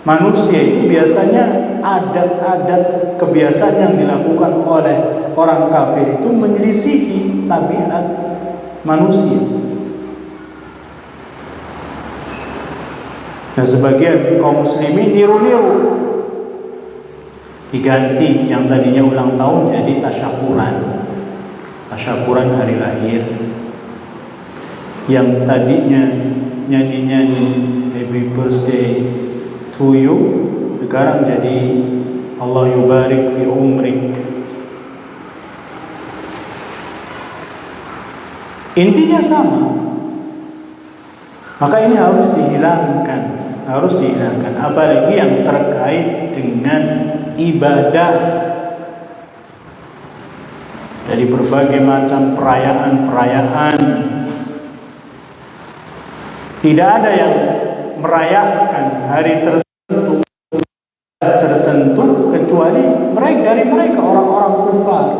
[SPEAKER 1] manusia itu biasanya adat-adat kebiasaan yang dilakukan oleh orang kafir itu menyelisihi tabiat manusia. Dan sebagian kaum muslimin niru-niru, diganti yang tadinya ulang tahun jadi tasyakuran hari lahir. Yang tadinya nyanyi-nyanyi happy birthday to you sekarang jadi Allah yubarik fi umrik. Intinya sama. Maka ini harus dihilangkan. Apalagi yang terkait dengan ibadah. Dari berbagai macam perayaan-perayaan, tidak ada yang merayakan hari tertentu kecuali dari mereka orang-orang kufar.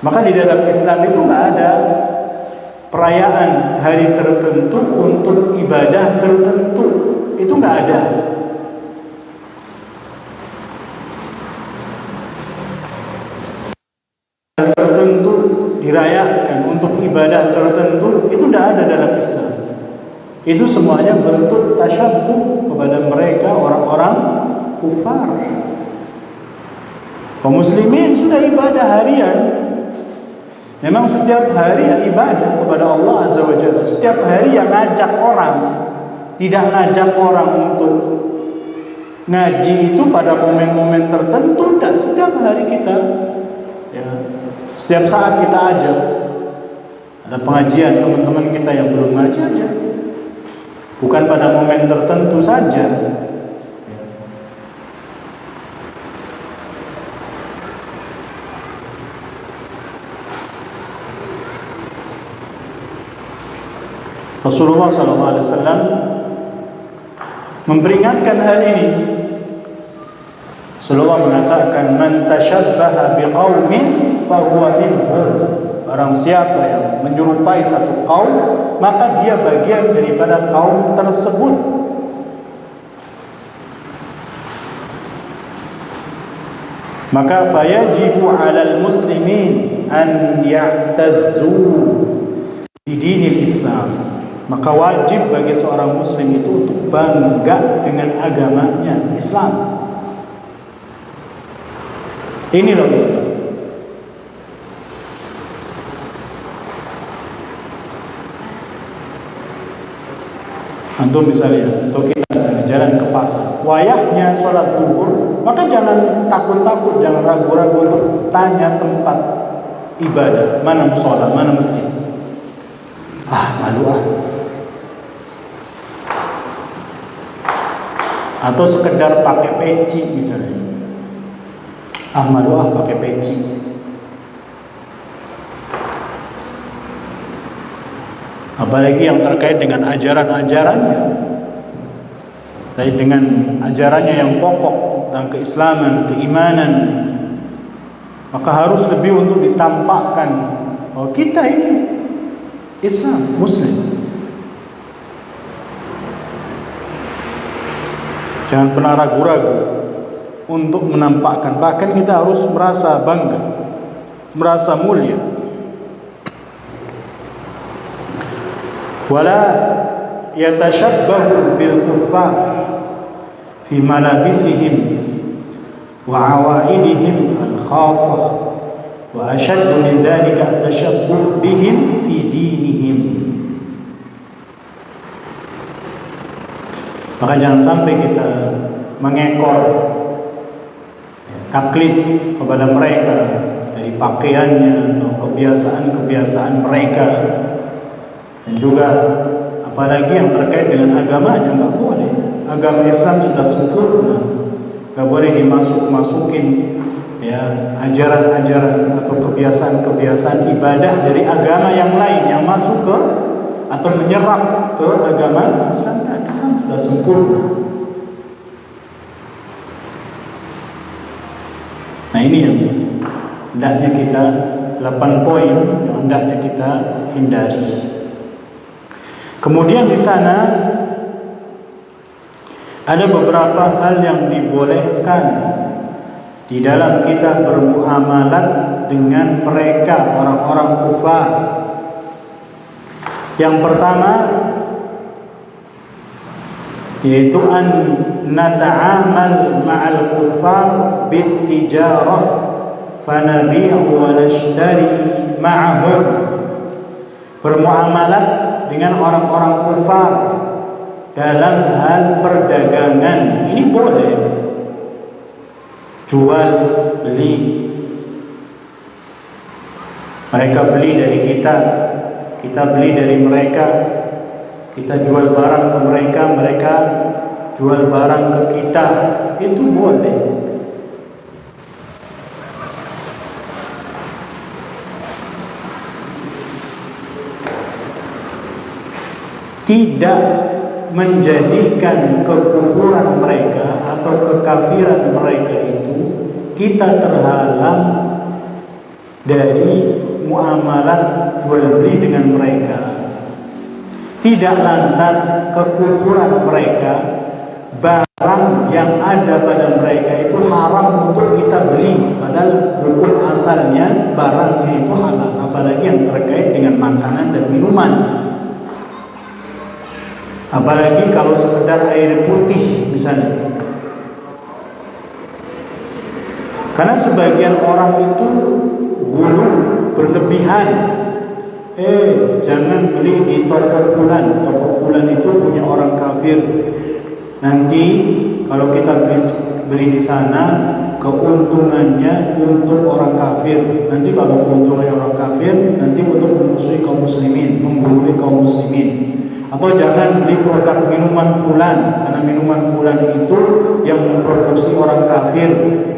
[SPEAKER 1] Maka di dalam Islam itu nggak ada perayaan hari tertentu untuk ibadah tertentu, itu nggak ada. Tertentu dirayakan untuk ibadah tertentu itu tidak ada dalam Islam. Itu semuanya bentuk tasyabbuh kepada mereka orang-orang kufar. Kaum muslimin sudah ibadah harian. Memang setiap hari ibadah kepada Allah Azza wa Jalla. Setiap hari yang ngajak orang, tidak ngajak orang untuk ngaji itu pada momen-momen tertentu, tidak. Setiap hari kita, ya, setiap saat kita ajak. Ada pengajian teman-teman kita yang belum ngaji aja. Bukan pada momen tertentu saja. Rasulullah SAW memperingatkan hal ini. Rasulullah mengatakan, "Man tashabbaha biqaumin fahuwa minhum." Barang siapa yang menyerupai satu kaum, maka dia bagian daripada kaum tersebut. Maka fayajibu 'alal muslimin an ya'tazzu bi dinil Islam. Maka wajib bagi seorang muslim itu untuk bangga dengan agamanya Islam. Inilah Islam. Antum misalnya, atau kita misalnya jalan ke pasar, wayahnya sholat zuhur, maka jangan takut-takut, jangan ragu-ragu untuk tanya tempat ibadah, mana musola, mana masjid. Malu ah. Atau sekedar pakai peci misalnya. Malu ah pakai peci. Apalagi yang terkait dengan ajaran-ajarannya, terkait dengan ajarannya yang pokok tentang keislaman, keimanan, maka harus lebih untuk ditampakkan bahwa kita ini Islam, Muslim. Jangan pernah ragu-ragu untuk menampakkan, bahkan kita harus merasa bangga, merasa mulia. Wala yatashabbahu bil kuffar fi malabisihim wa awaidihim al khassah wa ashaddu min dhalika tashabbuh bihim fi dinihim. Maka jangan sampai kita mengekor, taklid kepada mereka dari pakaiannya atau kebiasaan-kebiasaan mereka. Dan juga apalagi yang terkait dengan agamanya, nggak boleh. Agama Islam sudah sempurna, nggak boleh dimasukin ya ajaran-ajaran atau kebiasaan-kebiasaan ibadah dari agama yang lain yang masuk ke atau menyerap ke agama Islam. Islam sudah sempurna. Nah ini yang hendaknya kita 8 poin yang hendaknya kita hindari. Kemudian di sana ada beberapa hal yang dibolehkan di dalam kita bermuamalat dengan mereka, orang-orang kufar. Yang pertama yaitu an nata'amal ma'al kuffar bit-tijarah fanabi'u wa nashtari ma'ahum. Bermuamalat dengan orang-orang kufar dalam hal perdagangan. Ini boleh jual beli. Mereka beli dari kita, kita beli dari mereka, kita jual barang ke mereka, mereka jual barang ke kita. Itu boleh. Tidak menjadikan kekufuran mereka atau kekafiran mereka itu kita terhalang dari muamalah jual beli dengan mereka. Tidak lantas kekufuran mereka, barang yang ada pada mereka itu haram untuk kita beli, padahal hukum asalnya barangnya itu halal, apalagi yang terkait dengan makanan dan minuman. Apalagi kalau sekedar air putih misalnya. Karena sebagian orang itu gulu berlebihan. Jangan beli di toko fulan. Toko fulan itu punya orang kafir. Nanti kalau kita beli di sana, keuntungannya untuk orang kafir. Nanti kalau keuntungannya orang kafir, nanti untuk memusuhi kaum muslimin, membunuh kaum muslimin. Atau jangan beli produk minuman fulan, karena minuman fulan itu yang memproduksi orang kafir.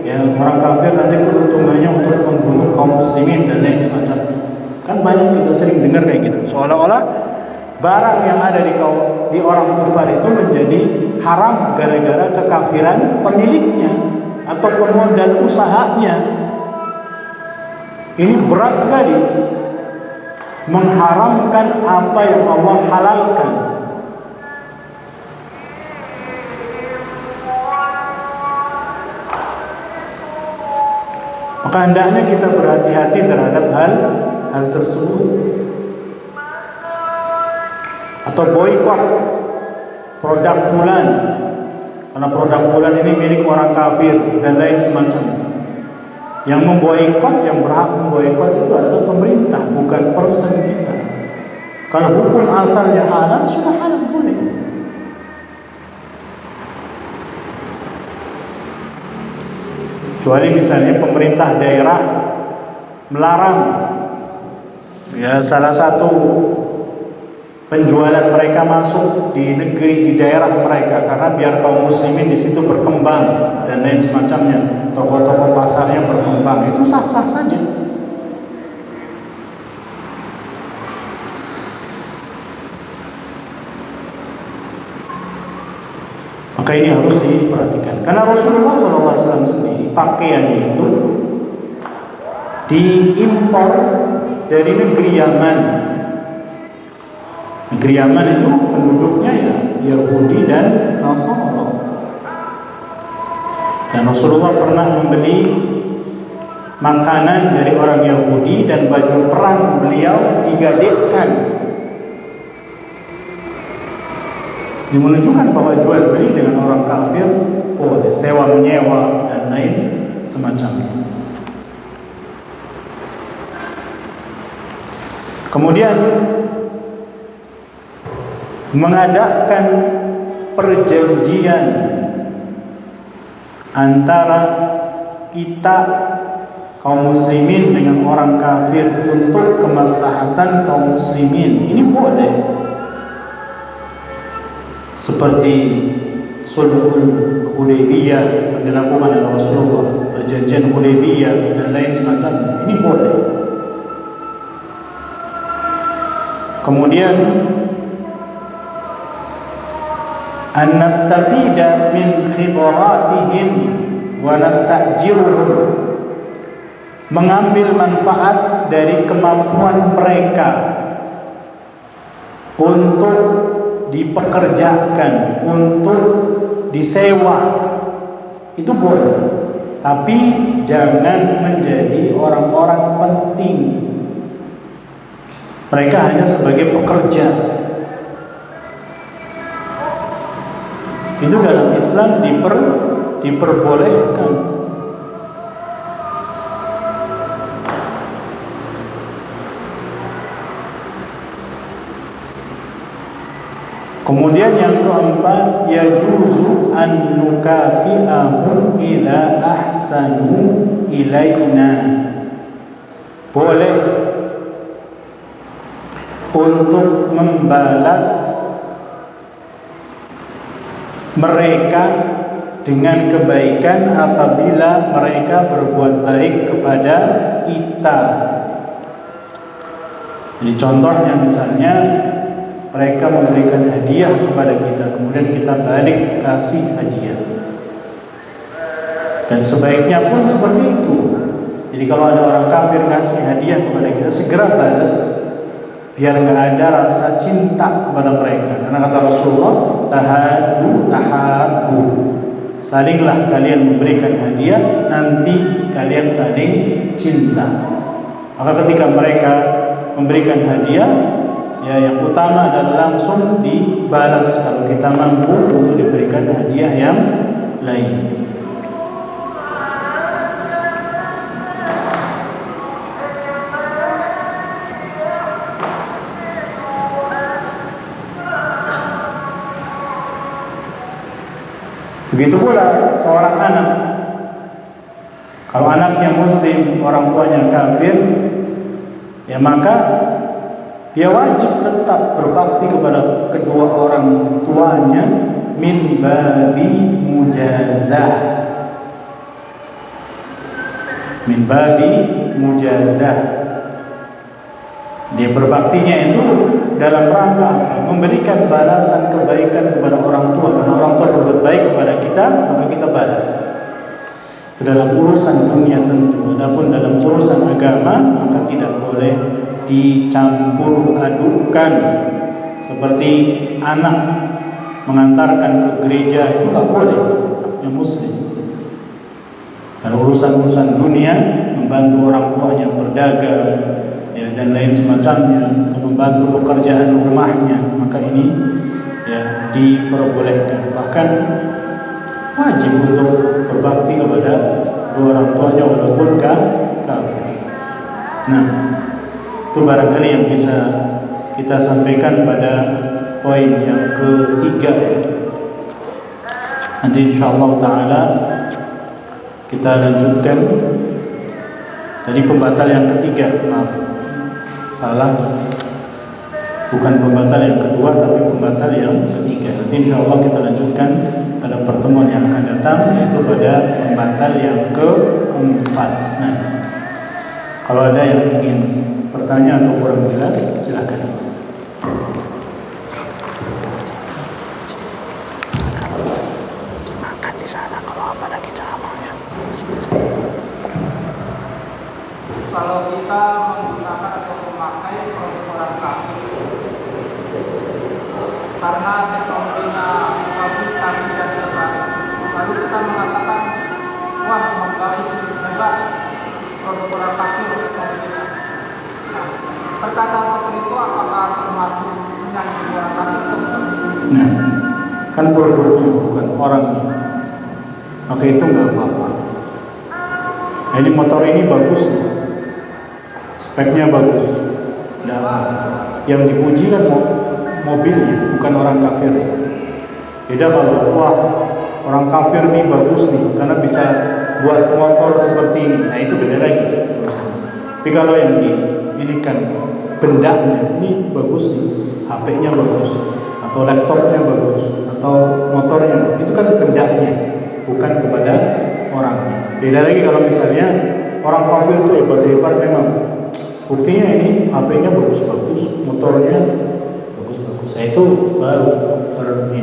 [SPEAKER 1] Ya, orang kafir nanti keuntungannya untuk membunuh kaum muslimin dan lain semacamnya. Kan banyak kita sering dengar kayak gitu. Seolah-olah barang yang ada di orang kufar itu menjadi haram gara-gara kekafiran pemiliknya atau pemodal usahanya. Ini berat sekali. Mengharamkan apa yang Allah halalkan. Maka hendaknya kita berhati-hati terhadap hal tersebut. Atau boikot produk fulan, karena produk fulan ini milik orang kafir dan lain semacamnya. Yang memboikot, yang berhak memboikot itu adalah pemerintah, bukan person kita. Kalau hukum asalnya halal, sudah halal boleh. Kecuali misalnya pemerintah daerah melarang ya salah satu penjualan mereka masuk di negeri, di daerah mereka, karena biar kaum muslimin di situ berkembang dan lain semacamnya, toko-toko pasarnya berkembang, itu sah-sah saja. Maka ini harus diperhatikan, karena Rasulullah SAW sendiri pakaiannya itu diimpor dari negeri Yaman. Negeri Yaman itu penduduknya ya Yahudi dan Nasara. Dan Rasulullah pernah membeli makanan dari orang Yahudi dan baju perang beliau digadaikan. Ini menunjukkan bahwa jual beli dengan orang kafir boleh, sewa menyewa dan lain semacamnya. Kemudian mengadakan perjanjian antara kita kaum muslimin dengan orang kafir untuk kemaslahatan kaum muslimin, ini boleh. Seperti Sulhul Hudaybiyah yang dilakukan oleh Rasulullah, perjanjian Hudaybiyah dan lain semacamnya, ini boleh. Kemudian an nastafida min khibratihim wa nastajiruhum, mengambil manfaat dari kemampuan mereka untuk dipekerjakan, untuk disewa, itu boleh, tapi jangan menjadi orang-orang penting. Mereka hanya sebagai pekerja. Itu dalam Islam diperbolehkan. Kemudian yang keempat, yajuzu an nukafi'ahum ila ahsanu ilaina, boleh untuk membalas mereka dengan kebaikan apabila mereka berbuat baik kepada kita. Jadi contohnya misalnya mereka memberikan hadiah kepada kita, kemudian kita balik kasih hadiah. Dan sebaiknya pun seperti itu. Jadi kalau ada orang kafir ngasih hadiah kepada kita, segera balas, biar nggak ada rasa cinta kepada mereka. Karena kata Rasulullah, tahabbu, salinglah kalian memberikan hadiah, nanti kalian saling cinta. Maka ketika mereka memberikan hadiah, ya yang utama adalah langsung dibalas kalau kita mampu untuk diberikan hadiah yang lain. Begitu pula seorang anak, kalau anaknya muslim, orang tuanya kafir, ya maka dia wajib tetap berbakti kepada kedua orang tuanya min babi mujazah. Min babi mujazah. Dia berbaktinya itu dalam rangka memberikan balasan kebaikan kepada orang tua. Karena orang tua berbuat baik kepada kita, maka kita balas. Itu dalam urusan dunia tentu. Adapun dalam urusan agama, maka tidak boleh dicampur adukan. Seperti anak mengantarkan ke gereja, itu tidak boleh, anaknya muslim. Kalau urusan-urusan dunia, membantu orang tuanya berdagang, ya, dan lain semacamnya, untuk membantu pekerjaan rumahnya, maka ini ya diperbolehkan. Bahkan wajib untuk berbakti kepada dua orang tuanya walaupun kafir. Nah, itu barangkali yang bisa kita sampaikan pada poin yang ketiga. Nanti insyaallah taala Kita lanjutkan. Tadi pembatal yang ketiga, maaf, salah. Bukan pembatal yang kedua, tapi pembatal yang ketiga. Nanti insya Allah kita lanjutkan pada pertemuan yang akan datang, yaitu pada pembatal yang keempat. Nah, kalau ada yang ingin bertanya atau kurang jelas, silakan. Makan di sana kalau apa lagi ceramahnya.
[SPEAKER 2] Kalau kita menggunakan atau memakai produk orang kafir karena teknologinya bagus, canggih dan terbaru, lalu kita mengatakan, wah memang bagus, hebat produk orang kafir teknologinya. Nah, perkataan seperti itu apakah termasuk menyanyi orang kafir?
[SPEAKER 1] Nah, kan produknya bukan orangnya, maka itu nggak apa-apa. Nah, ini motor ini bagus, speknya bagus, nggak apa. Yang dipuji kan mobilnya, bukan orang kafir. Beda kalau wah orang kafir nih bagus nih karena bisa buat motor seperti ini, nah itu beda lagi. Tapi kalau yang ini kan bendanya ini bagus nih, HP-nya bagus, atau laptopnya bagus, atau motornya, itu kan bendanya, bukan kepada orangnya. Beda lagi kalau misalnya orang kafir itu hebat-hebat memang, buktinya ini HP-nya bagus-bagus, motornya bagus-bagus. Nah, itu baru ini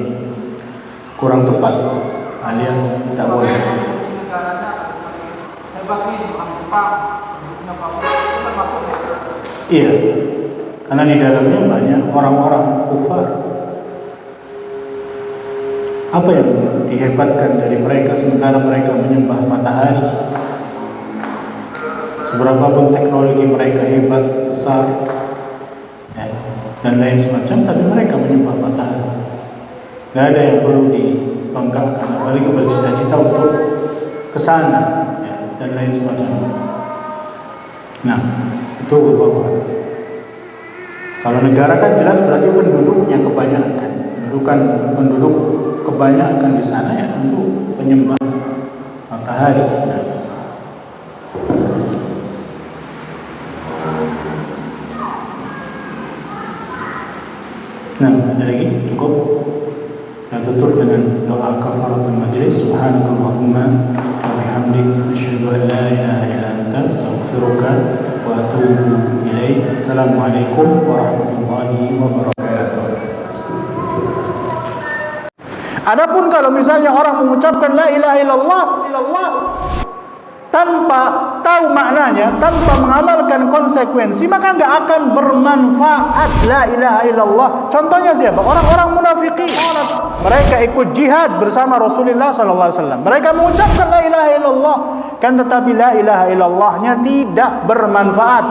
[SPEAKER 1] kurang tepat, alias tidak boleh.
[SPEAKER 2] Negaranya hebat nih, orang Jepang, punya bagus, itu termasuknya.
[SPEAKER 1] Iya, karena di dalamnya banyak orang-orang kufar. Apa yang dihebatkan dari mereka sementara mereka menyembah matahari? Seberapapun teknologi mereka hebat, besar, ya, dan lain semacam, tapi mereka menyembah matahari. Tidak ada yang perlu dibanggakan, apalagi bercita-cita untuk kesana, ya, dan lain semacam. Nah, itu apa? Kalau negara kan jelas berarti penduduknya kebanyakan, penduduk kebanyakan di sana ya tentu penyembah matahari. Nah, ada lagi? Cukup? Kita tutup dengan doa kafaratul majlis. Subhanakallahumma wa bihamdik, asyhadu an la ilaha illa anta, astaghfiruka wa atubu ilaik. Assalamualaikum warahmatullahi wabarakatuh. Adapun kalau misalnya orang mengucapkan la ilaha illallah tanpa tahu maknanya, tanpa mengamalkan konsekuensi, maka nggak akan bermanfaat la ilaha illallah. Contohnya siapa? Orang-orang munafikin. Mereka ikut jihad bersama Rasulullah SAW. Mereka mengucapkan la ilaha illallah, kan tetapi la ilaha illallahnya tidak bermanfaat.